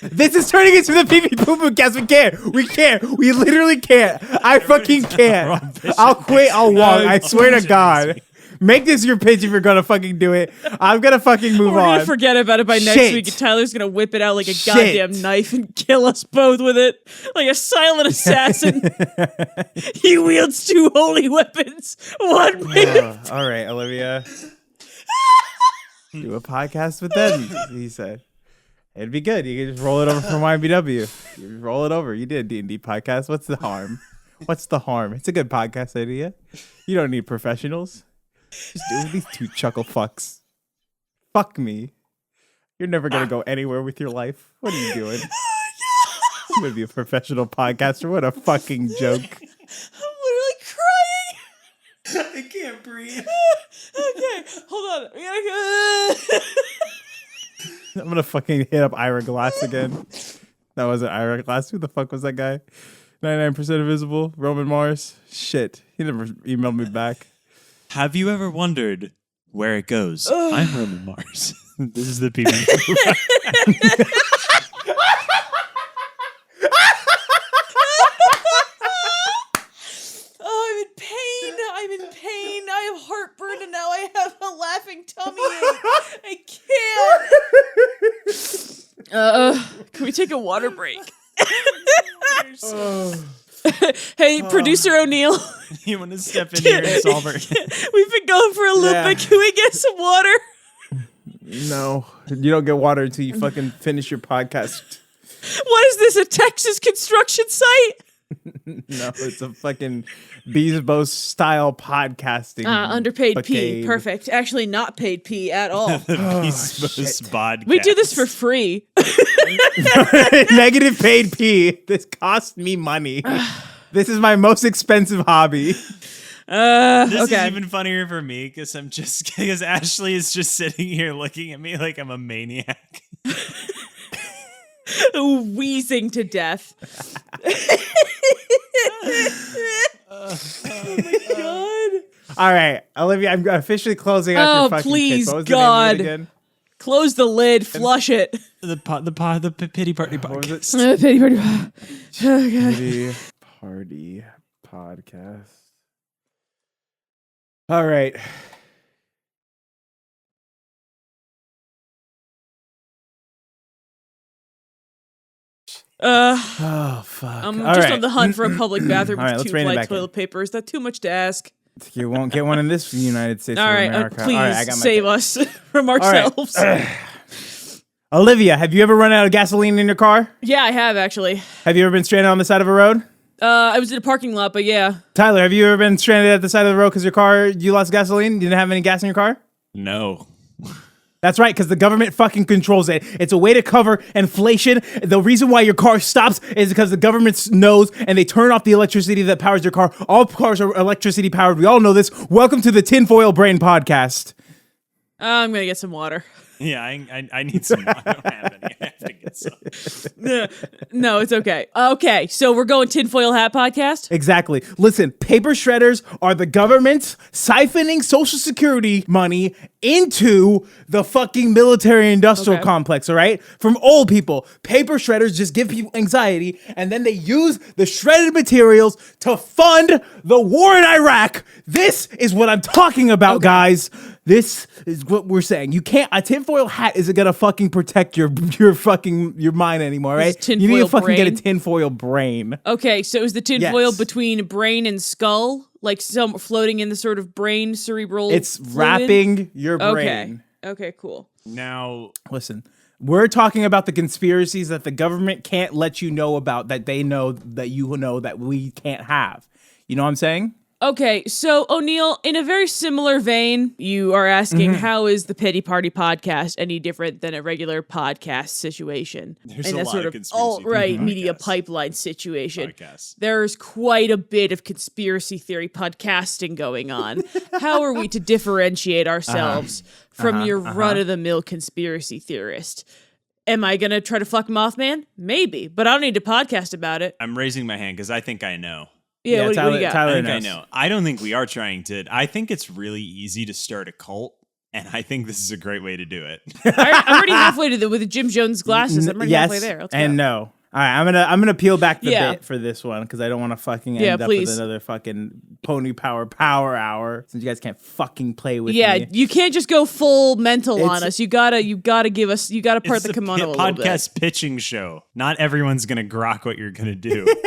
This is turning into the Pee Pee Poo Poo cast. We can't. We can't. We literally can't. I fucking can't. I'll quit. I'll walk. I swear to God. Make this your pitch if you're gonna fucking do it. I'm gonna fucking move
we're
on.
gonna forget about it by next
Shit.
week, and Tyler's gonna whip it out like a
Shit.
goddamn knife and kill us both with it, like a silent assassin. He wields two holy weapons. One man.
All right, Olivia. Do a podcast with them, he said. It'd be good. You could just roll it over from YBW. You roll it over. You did a D&D podcast. What's the harm? What's the harm? It's a good podcast idea. You don't need professionals. Just do it with these two chuckle fucks. Fuck me. You're never going to go anywhere with your life. What are you doing? You would be a professional podcaster. What a fucking joke.
I'm literally crying.
I can't breathe.
Okay, hold on. We gotta go.
I'm going to fucking hit up Ira Glass again. That wasn't Ira Glass. Who the fuck was that guy? 99% invisible. Roman Mars. Shit. He never emailed me back.
Have you ever wondered where it goes? I'm Roman Mars. This is the people.
Oh, I'm in pain. I have heartburn and now I have a laughing tummy ache. I can't. Can we take a water break? Hey, producer O'Neill.
You want to step in here and solve it?
We've been going for a little bit. Can we get some water?
No. You don't get water until you fucking finish your podcast.
What is this, a Texas construction site?
No, it's a fucking Bezos style podcasting.
Underpaid
Bacade.
P. Perfect. Actually, not paid P at all.
Bezos podcast.
We do this for free.
Negative paid P. This cost me money. This is my most expensive hobby.
This is
okay.
even funnier for me because Ashley is just sitting here looking at me like I'm a maniac.
Wheezing to death. Oh my god.
All right, Olivia, I'm officially closing out your fucking
please,
kit. What was
God.
the name of it again?
Close the lid, flush it.
The pity party
What was
podcast.
it?
Pity party. Oh, God.
Pity Party Podcast. All right. Oh, fuck.
I'm
All
just
right.
on the hunt for a public bathroom
All right,
with
let's
two
rein it
flight
back in.
toilet paper. Is that too much to ask?
You won't get one in this United States
All
of
right,
America.
please
All right, I got my
save
kit.
us from
All right.
ourselves.
Olivia, have you ever run out of gasoline in your car?
Yeah, I have actually.
Have you ever been stranded on the side of a road?
I was in a parking lot, but yeah.
Tyler, have you ever been stranded at the side of the road because you lost gasoline? You didn't have any gas in your car?
No.
That's right, because the government fucking controls it. It's a way to cover inflation. The reason why your car stops is because the government knows and they turn off the electricity that powers your car. All cars are electricity powered. We all know this. Welcome to the Tinfoil Brain Podcast.
I'm gonna get some water.
Yeah, I need some. I don't have any. I have to get some.
No, it's okay. Okay, so we're going tinfoil hat podcast.
Exactly. Listen, paper shredders are the government siphoning Social Security money into the fucking military industrial
Okay.
complex, all right? From old people. Paper shredders just give people anxiety, and then they use the shredded materials to fund the war in Iraq. This is what I'm talking about, guys. This is what we're saying. You can't, a tinfoil hat isn't gonna fucking protect your mind anymore, right?
It's
You need to
tinfoil
fucking get a
brain?
tinfoil brain.
Okay, so is the tinfoil
Yes.
between brain and skull, like some floating in the sort of brain cerebral?
It's
fluid?
wrapping your brain.
Okay. Okay. Cool.
Now,
Listen, we're talking about the conspiracies that the government can't let you know about, that they know that you know that we can't have. You know what I'm saying?
Okay, so O'Neill, in a very similar vein, you are asking how is the Pity Party podcast any different than a regular podcast situation?
There's
and
a
that
lot
sort
of
of
conspiracy
alt-right
theory
media
podcasts.
pipeline situation.
Podcasts.
There's quite a bit of conspiracy theory podcasting going on. How are we to differentiate ourselves from your run-of-the-mill conspiracy theorist? Am I going to try to fuck Mothman? Maybe, but I don't need to podcast about it.
I'm raising my hand because I think I know.
Yeah, what do you got?
Tyler
I think I
knows.
know. I don't think we are trying to. I think it's really easy to start a cult, and I think this is a great way to do it.
I'm already halfway to with Jim Jones glasses. I'm already halfway there. Let's
and
go.
no. All right, I'm gonna peel back the
Yeah.
bit for this one because I don't want to fucking
Yeah,
end up
please.
with another fucking pony power hour since you guys can't fucking play with
Yeah,
me.
you can't just go full mental on
It's-
us. You gotta give us. You gotta part
It's
the kimono a little
podcast pitching show. Not everyone's gonna grok what you're gonna do.
bit.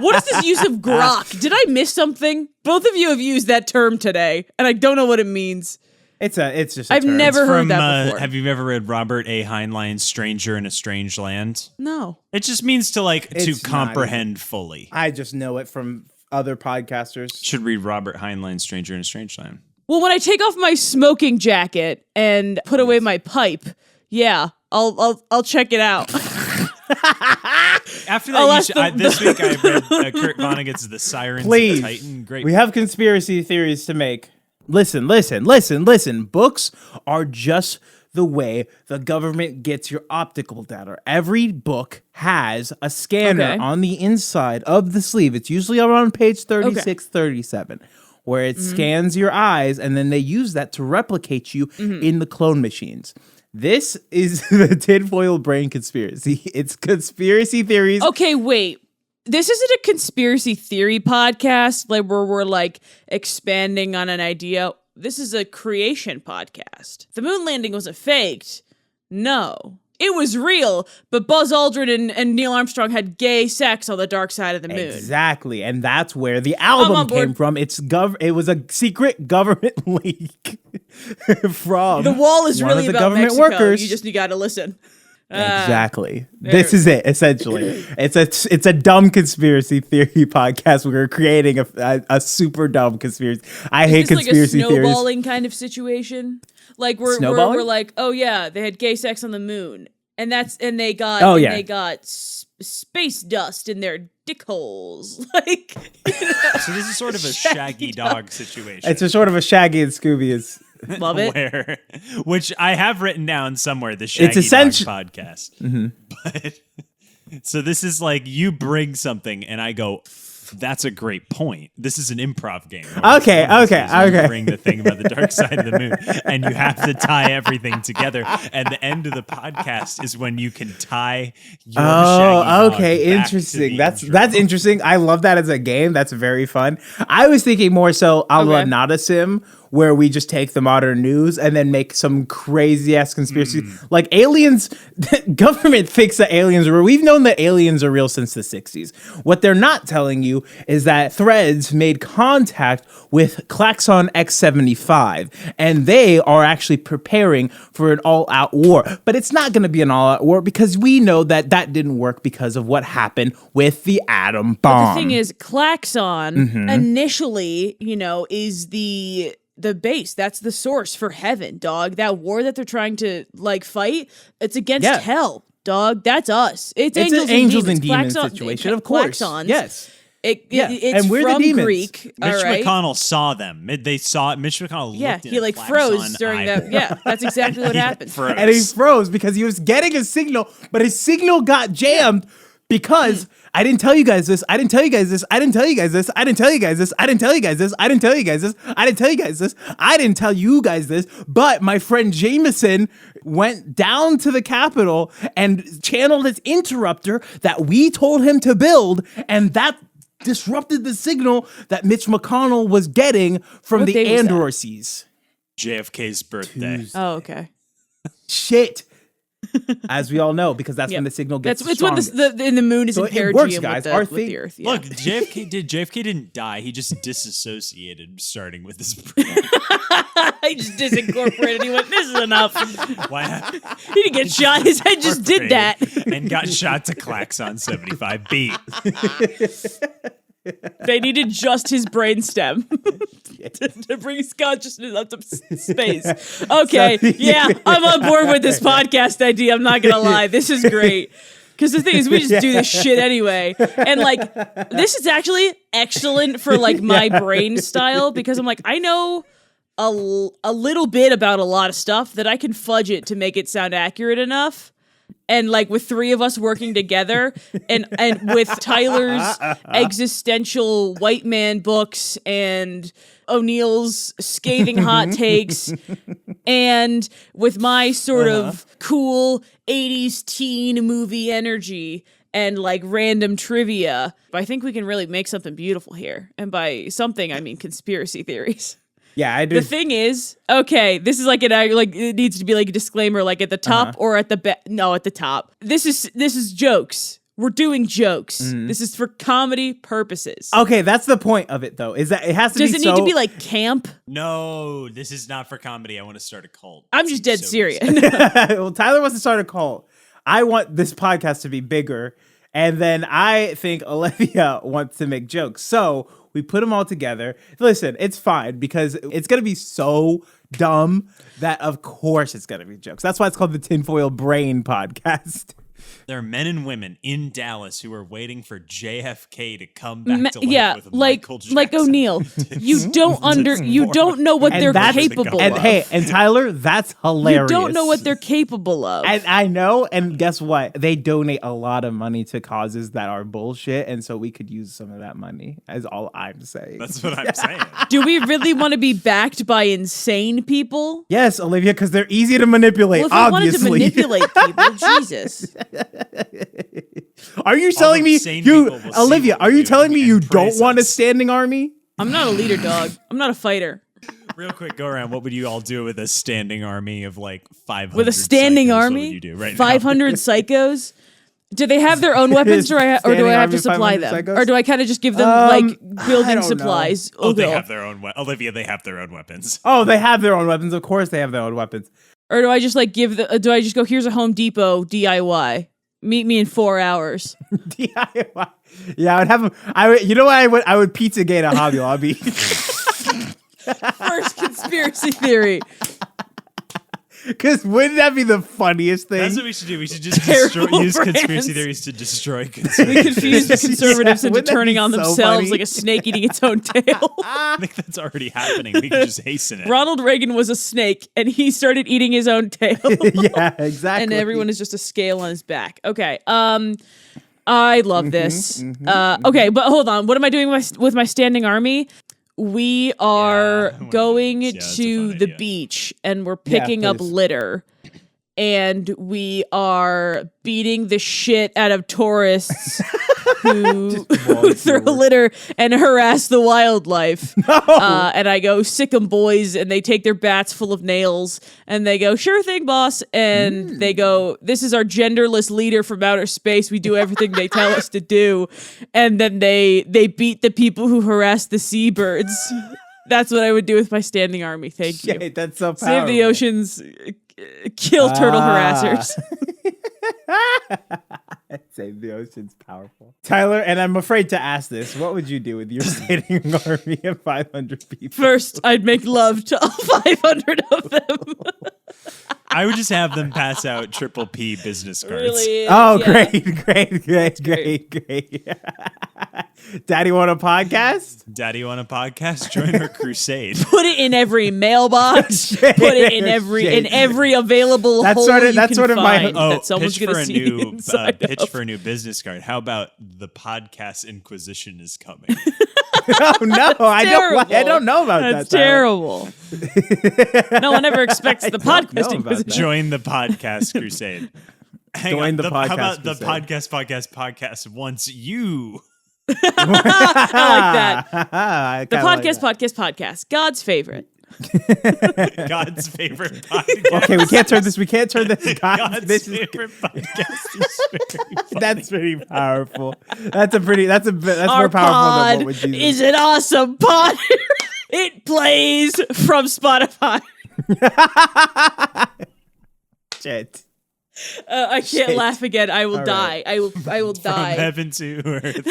What is this use of grok? Did I miss something? Both of you have used that term today, and I don't know what it means.
It's just. A
I've
term.
never heard
From
that before.
have you ever read Robert A. Heinlein's "Stranger in a Strange Land"?
No.
It just means to
It's not
comprehend fully.
I just know it from other podcasters.
Should read Robert Heinlein's "Stranger in a Strange Land."
Well, when I take off my smoking jacket and put away my pipe, yeah, I'll check it out.
After
I'll
that,
ask
this week I read Kurt Vonnegut's "The Sirens
Please.
of Titan." Great.
We have conspiracy theories to make. Listen. Books are just the way the government gets your optical data. Every book has a scanner on the inside of the sleeve. It's usually around page 36, 37, where it scans your eyes, and then they use that to replicate you in the clone machines. This is the tinfoil brain conspiracy. It's conspiracy theories.
Okay, wait. This isn't a conspiracy theory podcast like where we're like expanding on an idea. This is a creation podcast. The moon landing wasn't faked. No. It was real, but Buzz Aldrin and Neil Armstrong had gay sex on the dark side of the moon.
Exactly, and that's where the album came from. It was a secret government leak from
the wall is really about
government
Mexico.
Workers.
You got to listen.
Exactly. This is it. Essentially, it's a dumb conspiracy theory podcast. We're creating a super dumb conspiracy. I hate conspiracy
like a
theories.
snowballing kind of situation. Like we're like, oh yeah, they had gay sex on the moon, and they got space dust in their dick holes. Like,
so this is sort of a Shaggy Dog situation.
It's a sort of a Shaggy and Scooby is.
Love it.
Which I have written down somewhere, the Shaggy Dog podcast. But so this is like you bring something and I go, that's a great point. This is an improv game.
Okay.
You bring the thing about the dark side of the moon and you have to tie everything together. And the end of the podcast is when you can tie your Shaggy Dog
interesting.
back to the
That's interesting. I love that as a game. That's very fun. I was thinking more so a la Not A Sim, where we just take the modern news and then make some crazy ass conspiracy. Like aliens, government thinks that aliens are real. We've known that aliens are real since the 60s. What they're not telling you is that Threads made contact with Klaxon X-75 and they are actually preparing for an all-out war. But it's not going to be an all-out war because we know that didn't work because of what happened with the atom bomb.
But the thing is, Klaxon initially, is the base. That's the source for heaven, dog. That war that they're trying to like fight, it's against hell, dog. That's us. It's angels and demons
situation, of course.
Klaxons.
Yes.
It's
and we're
from
the demons.
Greek.
Mitch McConnell saw them. They saw it. Mitch McConnell looked
he like froze during that. Yeah, that's exactly what happened.
And he froze because he was getting a signal, but his signal got jammed because I didn't tell you guys this. I didn't tell you guys this. I didn't tell you guys this. I didn't tell you guys this. I didn't tell you guys this. I didn't tell you guys this. I didn't tell you guys this. I didn't tell you guys this. But my friend Jameson went down to the Capitol and channeled his interrupter that we told him to build, and that disrupted the signal that Mitch McConnell was getting from the Andor seas.
JFK's birthday.
Oh, okay.
Shit. As we all know, because that's when the signal gets strongest.
It's when the moon is in perigee with the Earth. Yeah.
Look, JFK didn't die. He just disassociated, starting with his brain.
He just disincorporated. He went, this is enough.
Why?
He didn't get shot. His head just did that.
And got shot to Klaxon 75B.
They needed just his brainstem to bring his consciousness up to space. Okay, I'm on board with this podcast idea. I'm not gonna lie, this is great. Because the thing is, we just do this shit anyway, and like, this is actually excellent for like my brain style because I'm like, I know a little bit about a lot of stuff that I can fudge it to make it sound accurate enough. And like with three of us working together and with Tyler's existential white man books and O'Neill's scathing hot takes and with my sort of cool 80s teen movie energy and like random trivia, I think we can really make something beautiful here. And by something, I mean conspiracy theories.
Yeah, I do.
The thing is, okay, this is like it needs to be like a disclaimer, like at the top or at the no, at the top. This is jokes. We're doing jokes. This is for comedy purposes.
Okay, that's the point of it, though. Is that it has to?
Does it need to be like camp?
No, this is not for comedy. I want to start a cult.
I'm just dead serious.
Well, Tyler wants to start a cult. I want this podcast to be bigger, and then I think Olivia wants to make jokes. So we put them all together. Listen, it's fine because it's going to be so dumb that of course it's going to be jokes. That's why it's called the Tinfoil Brain Podcast.
There are men and women in Dallas who are waiting for JFK to come back to life with Michael Jackson.
Like O'Neill. You don't know what they're capable of.
And Tyler, that's hilarious.
You don't know what they're capable of.
And I know, and guess what? They donate a lot of money to causes that are bullshit, and so we could use some of that money, is all I'm saying.
That's what I'm saying.
Do we really want to be backed by insane people?
Yes, Olivia, because they're easy to manipulate,
well, if
obviously.
I wanted to manipulate people, Jesus.
Are you telling me Olivia, are you telling me you don't want a standing army?
I'm not a leader, dog. I'm not a fighter.
Real quick, go around. What would you all do with a standing army of like 500
With a standing
psychos?
army?
What would you do right
500 psychos? Do they have their own weapons, or do I have to supply them?
Psychos?
Or do I kind of just give them building supplies?
Oh, they have their own Olivia, they have their own weapons.
Oh, they have their own weapons. Of course they have their own weapons.
Or do I just do I just go, here's a Home Depot DIY. Meet me in 4 hours.
DIY. Yeah, you know what I would Pizzagate a Hobby Lobby.
First conspiracy theory.
Because wouldn't that be the funniest thing?
That's what we should do. We should just use conspiracy theories to destroy
We confuse the conservatives into turning on themselves
funny?
like a snake eating its own tail.
I think that's already happening. We can just hasten it.
Ronald Reagan was a snake, and he started eating his own tail.
Yeah, exactly.
And everyone is just a scale on his back. Okay. I love this. Okay, but hold on. What am I doing with my standing army? We are going to the beach, and we're picking up litter, and we are beating the shit out of tourists who throw litter and harass the wildlife.
No.
And I go, sick 'em boys, and they take their bats full of nails, and they go, sure thing, boss. And they go, this is our genderless leader from outer space. We do everything they tell us to do. And then they beat the people who harass the seabirds. That's what I would do with my standing army. Thank you.
Shit, that's so powerful.
Save the oceans, kill turtle harassers.
Save the ocean's powerful. Tyler, and I'm afraid to ask this, what would you do with your standing army of 500 people?
First, I'd make love to all 500 of them.
I would just have them pass out triple P business cards.
Really?
Oh,
Yeah.
great. Daddy want a podcast?
Daddy want a podcast? Join our crusade.
Put it in every mailbox. Put it in every available hole you can find that someone's going to see
pitch for a new business card. How about the podcast Inquisition is coming?
Oh no, I don't know about that.
That's terrible. No one ever expects the podcast Inquisition.
Join the podcast crusade.
Join the podcast.
How about
crusade.
the podcast wants you?
I like that. The podcast. God's favorite.
God's favorite podcast.
Okay, we can't turn this.
God's favorite podcast is very funny.
That's pretty powerful. That's more
Our
powerful
pod
than what Jesus
is an awesome pod. It plays from Spotify.
Shit.
I can't laugh again. I will die. I will die.
From heaven to earth.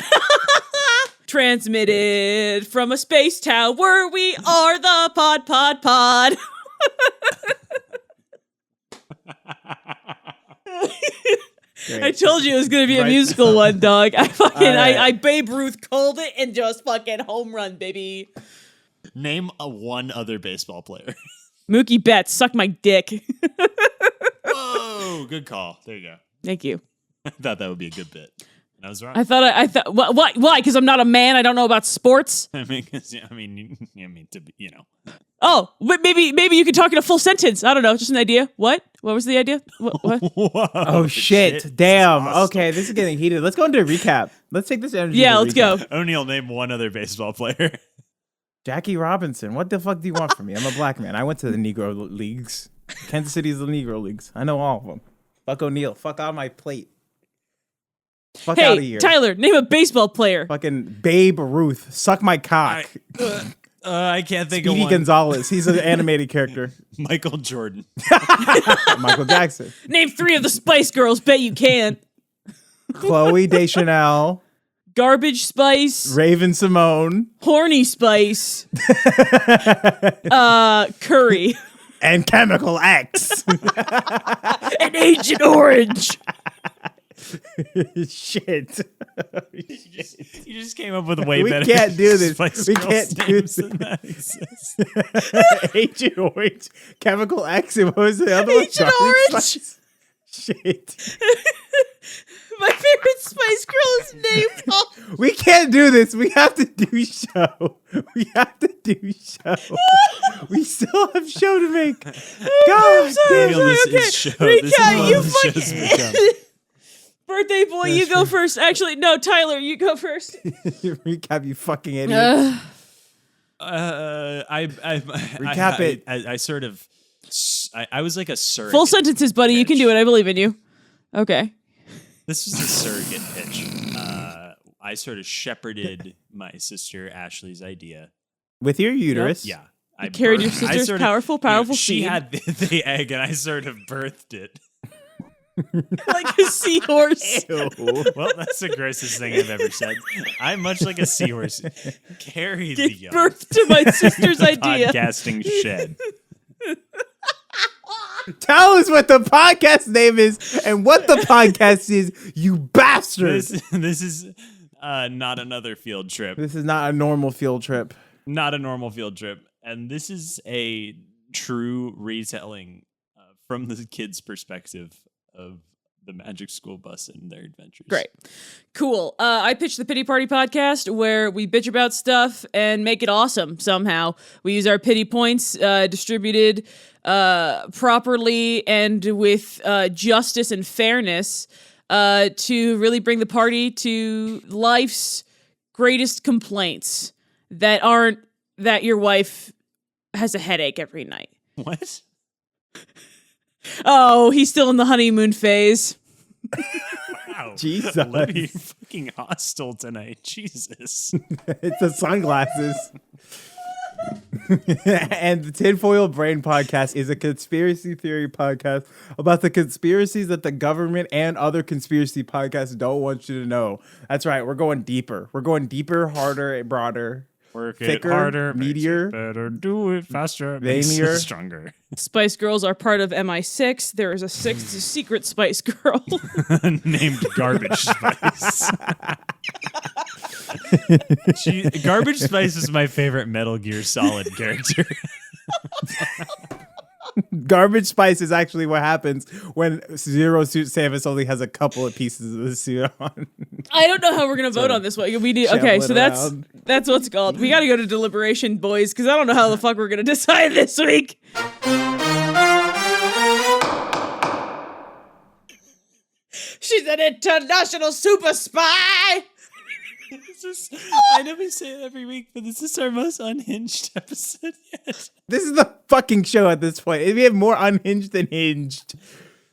Transmitted from a space tower. We are the pod. I told you it was gonna be a musical one, dog. I Babe Ruth called it and just fucking home run, baby.
Name one other baseball player.
Mookie Betts, suck my dick.
Whoa, good call. There you go.
Thank you.
I thought that would be a good bit. I was wrong.
I thought. Why? Because I'm not a man. I don't know about sports.
I mean, to be,
Oh, maybe you could talk in a full sentence. I don't know. Just an idea. What was the idea? What?
Whoa,
oh shit! Damn. Okay, this is getting heated. Let's go into a recap. Let's take this energy.
Yeah, let's go.
O'Neill, name one other baseball player.
Jackie Robinson. What the fuck do you want from me? I'm a black man. I went to the Negro Leagues. Kansas City's the Negro Leagues. I know all of them. Fuck O'Neill. Fuck on my plate. Fuck out of here.
Tyler, name a baseball player.
Fucking Babe Ruth. Suck my cock.
I can't think
Speedy
of one.
Gonzalez. He's an animated character.
Michael Jordan.
Michael Jackson.
Name 3 of the Spice Girls. Bet you can.
Chloe Deschanel.
Garbage Spice.
Raven Simone.
Horny Spice. Curry.
And Chemical X.
And Agent Orange.
Shit.
You just came up with way
We
better.
can't do this.
Spice
We
Girls
can't do
names
this.
than that exists.
Agent Orange, Chemical X, and what was the other one?
Agent
Garlic
Orange.
Spice? Shit.
My favorite Spice Girl is named.
We can't do this. We have to do show. We have to do show. We still have show to make. God,
I'm sorry.
This
Okay,
is show.
Rika,
This is what
you
the show's become.
Birthday boy, you go first. Actually, no, Tyler, you go first.
recap, you fucking idiot.
Recap
it.
I sort of. I was like a surrogate.
Full sentences, buddy. You can do it. I believe in you. Okay.
This was a surrogate pitch. I sort of shepherded my sister Ashley's idea.
With your uterus.
Yeah.
You carried your
I
sister's
sort of-
powerful
She
seed.
had the egg, and I sort of birthed it.
Like a seahorse.
Ew.
Well, that's the grossest thing I've ever said. I'm much like a seahorse. Carry the
Gave
young.
birth to my sister's
The
idea.
Podcasting shed.
Tell us what the podcast name is and what the podcast is, you bastard.
This is not another field trip.
This is not a normal field trip.
Not a normal field trip. And this is a true retelling from the kids' perspective of the Magic School Bus and their adventures.
Great. Cool. I pitched the Pity Party podcast where we bitch about stuff and make it awesome somehow. We use our pity points distributed properly and with justice and fairness to really bring the party to life's greatest complaints that aren't that your wife has a headache every night.
What?
Oh, he's still in the honeymoon phase.
Wow.
Jesus.
Olivia, you're fucking hostile tonight. Jesus.
It's the sunglasses. And the Tinfoil Brain podcast is a conspiracy theory podcast about the conspiracies that the government and other conspiracy podcasts don't want you to know. That's right. We're going deeper. We're going deeper, harder, broader.
Work
Thicker,
it harder,
meatier,
makes it better, do it faster, makes it
veinier.
stronger.
Spice Girls are part of MI6. There is a sixth secret Spice Girl.
Named Garbage Spice. Garbage Spice is my favorite Metal Gear Solid character.
Garbage Spice is actually what happens when Zero Suit Samus only has a couple of pieces of the suit on.
I don't know how we're gonna vote on this one. We do okay, so that's what's called. We got to go to deliberation, boys, because I don't know how the fuck we're gonna decide this week. She's an international super spy.
I know we say it every week, but this is our most unhinged episode yet.
This is the fucking show at this point. We have more unhinged than hinged.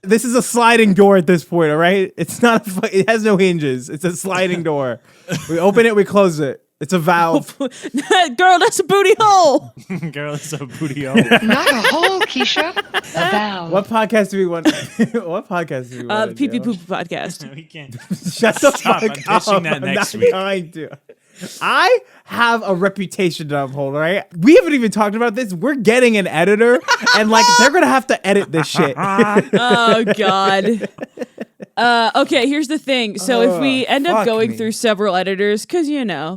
This is a sliding door at this point, all right? It's not it has no hinges. It's a sliding door. We open it, we close it. It's a valve.
Girl, that's a booty hole.
Girl, it's a booty hole.
Not a hole, Keisha. A valve.
What podcast do we want? What podcast do we want?
The Pee Pee Poop podcast.
We can't.
Shut the
Stop,
fuck
I'm pitching
up.
that
I'm
next
not
week.
going to. I have a reputation to uphold, all right? We haven't even talked about this. We're getting an editor, and like they're gonna have to edit this shit.
Oh God. Okay, here's the thing. So if we end up
fuck
going
me.
through several editors, because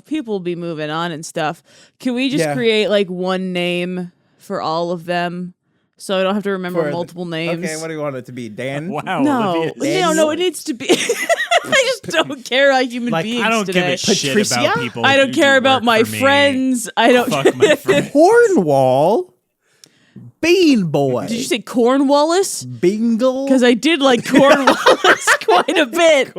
people will be moving on and stuff, can we just create like one name for all of them, so I don't have to remember multiple names?
Okay, what do you want it to be? Dan?
Wow.
No,
Olivia,
no, it needs to be. I just don't care about human
Like,
beings
I don't
today.
give a shit
Patricia?
about people.
I don't
who
care
do
about
work
my
for me.
friends. I don't.
Fuck my friends.
Cornwall? Bean Boy.
Did you say Cornwallis?
Bingle?
Because I did like Cornwallis quite a bit.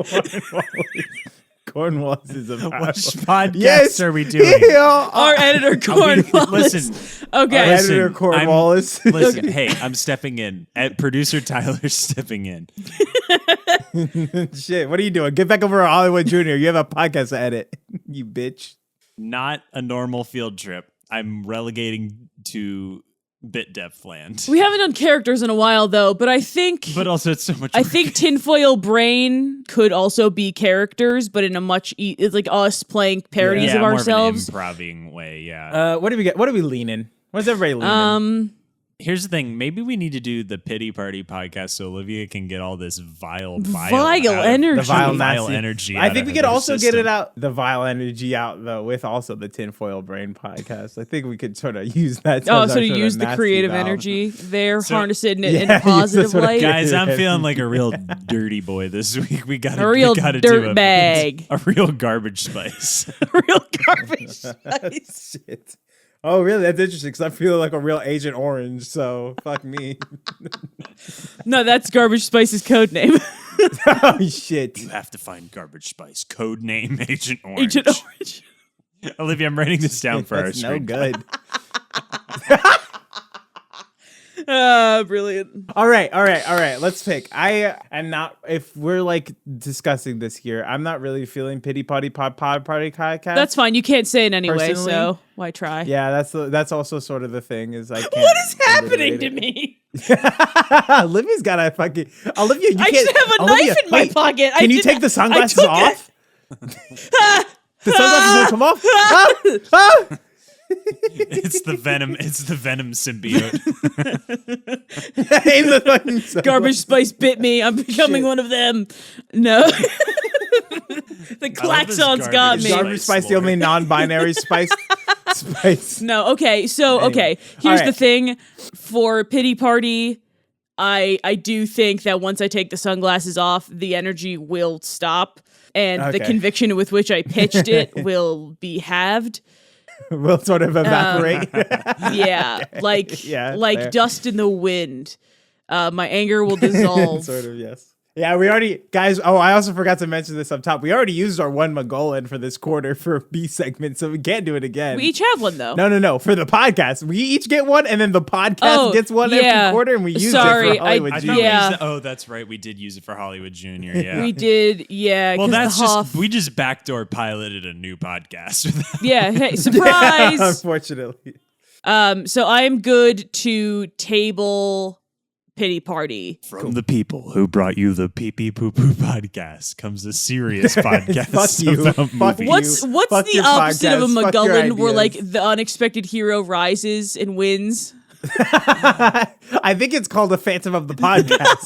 Cornwallis is a
What podcast
Yes.
are we doing?
Yeah.
Our editor Cornwallis.
Listen.
Okay.
Listen,
Editor Cornwallis.
Listen, hey, I'm stepping in. Producer Tyler's stepping in.
Shit, what are you doing? Get back over to Hollywood Jr. You have a podcast to edit. You bitch.
Not a normal field trip. I'm relegating to bit depth land.
We haven't done characters in a while though, but I think
But also, it's so much.
I
work.
think Tinfoil Brain could also be characters, but in a much it's like us playing parodies
yeah,
of
more
ourselves.
of an improving way. Yeah.
What do we get? What are we leaning? What's everybody leaning?
Here's the thing. Maybe we need to do the Pity Party podcast so Olivia can get all this vile
energy.
The vile
energy.
I think we could also get it out, the vile energy out, though, with also the Tinfoil Brain podcast. I think we could sort of use that.
So to use the creative energy there, harness it in a positive light.
Guys, I'm feeling like a real dirty boy this week. We got
a real dirt bag.
A real garbage spice.
A real garbage spice.
Shit. Oh, really? That's interesting because I'm feeling like a real Agent Orange, so fuck me.
No, that's Garbage Spice's code name.
Oh, shit.
You have to find Garbage Spice. Code name Agent Orange.
Agent Orange.
Olivia, I'm writing this down for our stream.
No good.
Brilliant.
All right. Let's pick. I am not. If we're like discussing this here, I'm not really feeling Pity Party podcast.
That's fine. You can't say it anyway, so why try?
Yeah, that's also sort of the thing. Is I can't.
What is happening to me?
Olivia's got a fucking. Olivia, you
I
can't.
just have a knife in my pocket.
Can you take the sunglasses off? The sunglasses won't come off.
It's the venom symbiote.
Garbage Spice bit me. I'm becoming one of them. No. The klaxons got me.
Garbage Spice, the only non-binary spice.
No, okay. So, okay. Here's the thing. For Pity Party, I do think that once I take the sunglasses off, the energy will stop. And the conviction with which I pitched it will be halved.
Will sort of evaporate.
Like fair. Dust in the wind. My anger will dissolve.
Sort of, yes. Yeah, we already, guys. Oh, I also forgot to mention this up top. We already used our one Mogollon for this quarter for a B segment, so we can't do it again.
We each have one, though.
No. For the podcast, we each get one, and then the podcast gets one every quarter, and we use it for Hollywood Junior.
Oh, that's right. We did use it for Hollywood Junior. Yeah,
we did. Yeah.
Well, that's we just backdoor piloted a new podcast.
Yeah. Hey, surprise!
Unfortunately.
So I'm good to table Pity Party.
From the people who brought you the Pee Pee Poo Poo podcast comes a serious podcast.
Fuck you.
About movies.
What's the opposite of a Mogollon where like the unexpected hero rises and wins?
I think it's called a Phantom of the Podcast.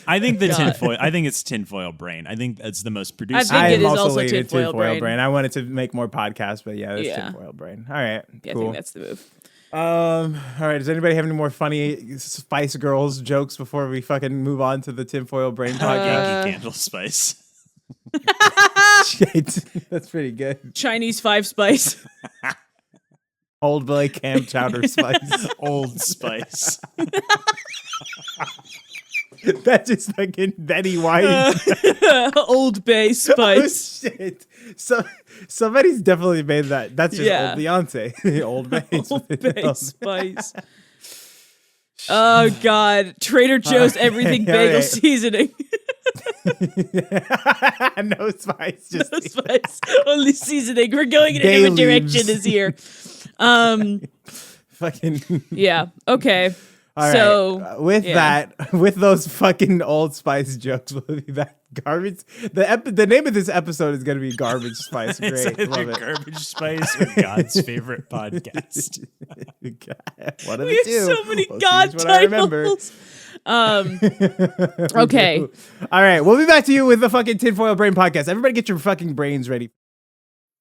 I think the tinfoil. I think it's Tinfoil Brain. I think that's the most produced.
I think it is
also
also Tinfoil Brain.
I wanted to make more podcasts, but yeah, it's Tinfoil Brain. All right,
yeah,
cool.
I think that's the move.
All right. Does anybody have any more funny Spice Girls jokes before we fucking move on to the Tinfoil Brain podcast?
Yankee Candle Spice.
Shit, that's pretty good.
Chinese 5 Spice.
Old Boy Camp Chowder Spice.
Old Spice.
That's just fucking Betty White.
Old Bay Spice.
Oh, shit. So somebody's definitely made that. That's just Old Beyonce. Old Bay.
Old Bay Spice. Oh God, Trader Joe's everything bagel seasoning.
No spice, just
no spice, only seasoning. We're going in a different direction this year.
Fucking
yeah. Okay.
All
so
right. With that, with those fucking Old Spice jokes, we'll be back. Garbage. The name of this episode is going to be Garbage Spice. Great,
it's either
love it.
Garbage Spice or God's favorite podcast.
One of
we
the two.
Have so many God titles. Okay.
All right, we'll be back to you with the fucking Tinfoil Brain podcast. Everybody, get your fucking brains ready.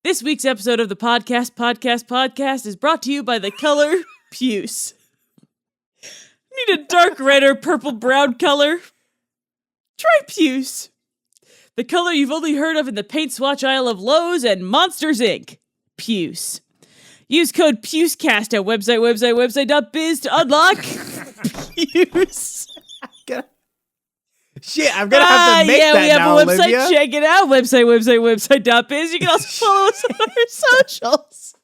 This week's episode of the podcast is brought to you by the color puce. Need a dark red or purple brown color? Try puce. The color you've only heard of in the paint swatch aisle of Lowe's and Monsters, Inc. Puce. Use code PUCECAST at website.biz to unlock puce.
Shit, I'm going to have to make that now,
we have a website.
Olivia.
Check it out. Website.biz. You can also follow us on our socials.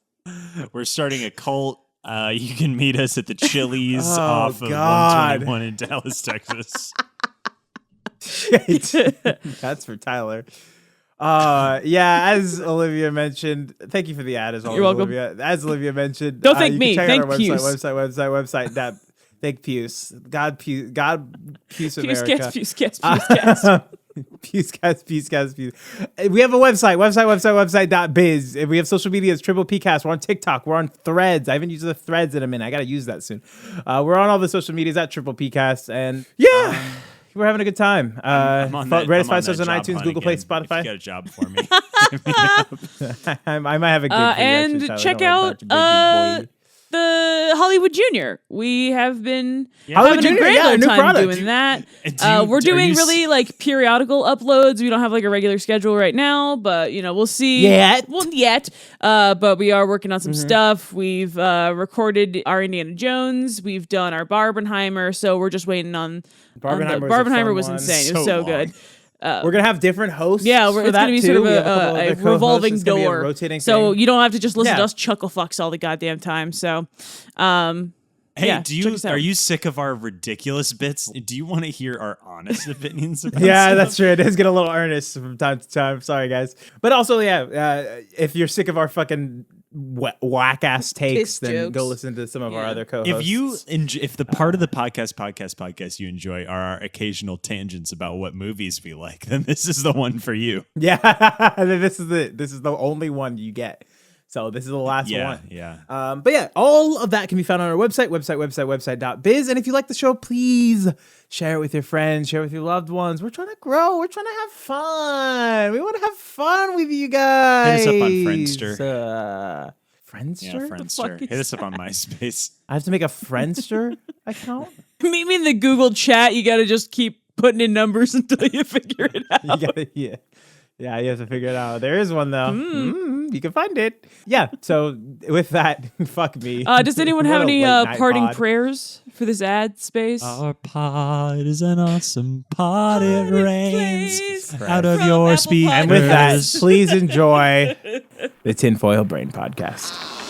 We're starting a cult. You can meet us at the Chili's off of 121 in Dallas, Texas.
Shit. That's for Tyler. As Olivia mentioned, thank you for the ad as always.
You're welcome.
Olivia. As Olivia mentioned,
don't thank me.
Check
thank
out our
Puce.
website. Thank Puce. God Puce America.
Puce.
Pewscast. We have a website.biz. We have social media. It's Triple Pcast. We're on TikTok. We're on Threads. I haven't used the Threads in a minute. I got to use that soon. We're on all the social medias at Triple Pcast. And we're having a good time. Rate us 5 stars on iTunes, Google Play, Spotify.
If you got a job for me.
I might have a gig for you,
and
actually, Tyler.
check
Don't worry
out
about your
the Hollywood Junior. We have been
Hollywood
having
Junior,
a great
yeah,
old
new
time
product.
doing that. We're
are
doing
you
really like periodical uploads. We don't have like a regular schedule right now, but we'll see.
Yet.
But we are working on some stuff. We've recorded our Indiana Jones. We've done our Barbenheimer. So we're just waiting on Barbenheimer was insane. It was so good.
We're going to have different hosts.
Yeah,
for
it's
that
going to be
too.
sort of
We have couple
a
other co-hosts.
revolving
It's gonna be a
door.
rotating
So
thing.
you don't have to just listen
Yeah.
to us chuckle fucks all the goddamn time. So,
Hey,
yeah,
do
check
you
us out.
are you sick of our ridiculous bits? Do you want to hear our honest opinions about
Yeah,
stuff?
that's true. It does get a little earnest from time to time. Sorry, guys. But also, if you're sick of our fucking whack ass takes,
Piss
then
jokes.
go listen to some of our other co-hosts.
If you if the part of the podcast you enjoy are our occasional tangents about what movies we like, then this is the one for you.
yeah, this is the only one you get. So this is the last one.
Yeah.
But yeah, all of that can be found on our website.biz. And if you like the show, please share it with your friends, share it with your loved ones. We're trying to grow. We're trying to have fun. We want to have fun with you guys.
Hit us up on Friendster.
Friendster?
Yeah, Friendster. Hit us up on MySpace.
I have to make a Friendster account?
Meet me in the Google chat. You got to just keep putting in numbers until you figure it out.
You gotta, yeah, you have to figure it out. There is one though. You can find it. Yeah. So with that, fuck me.
Does anyone
What
have
a
any
late night
parting
pod.
prayers for this ad space?
Our pod is an awesome pod. It rains
Please.
out of
From
your
Apple
speakers.
And with that, please enjoy the Tinfoil Brain Podcast.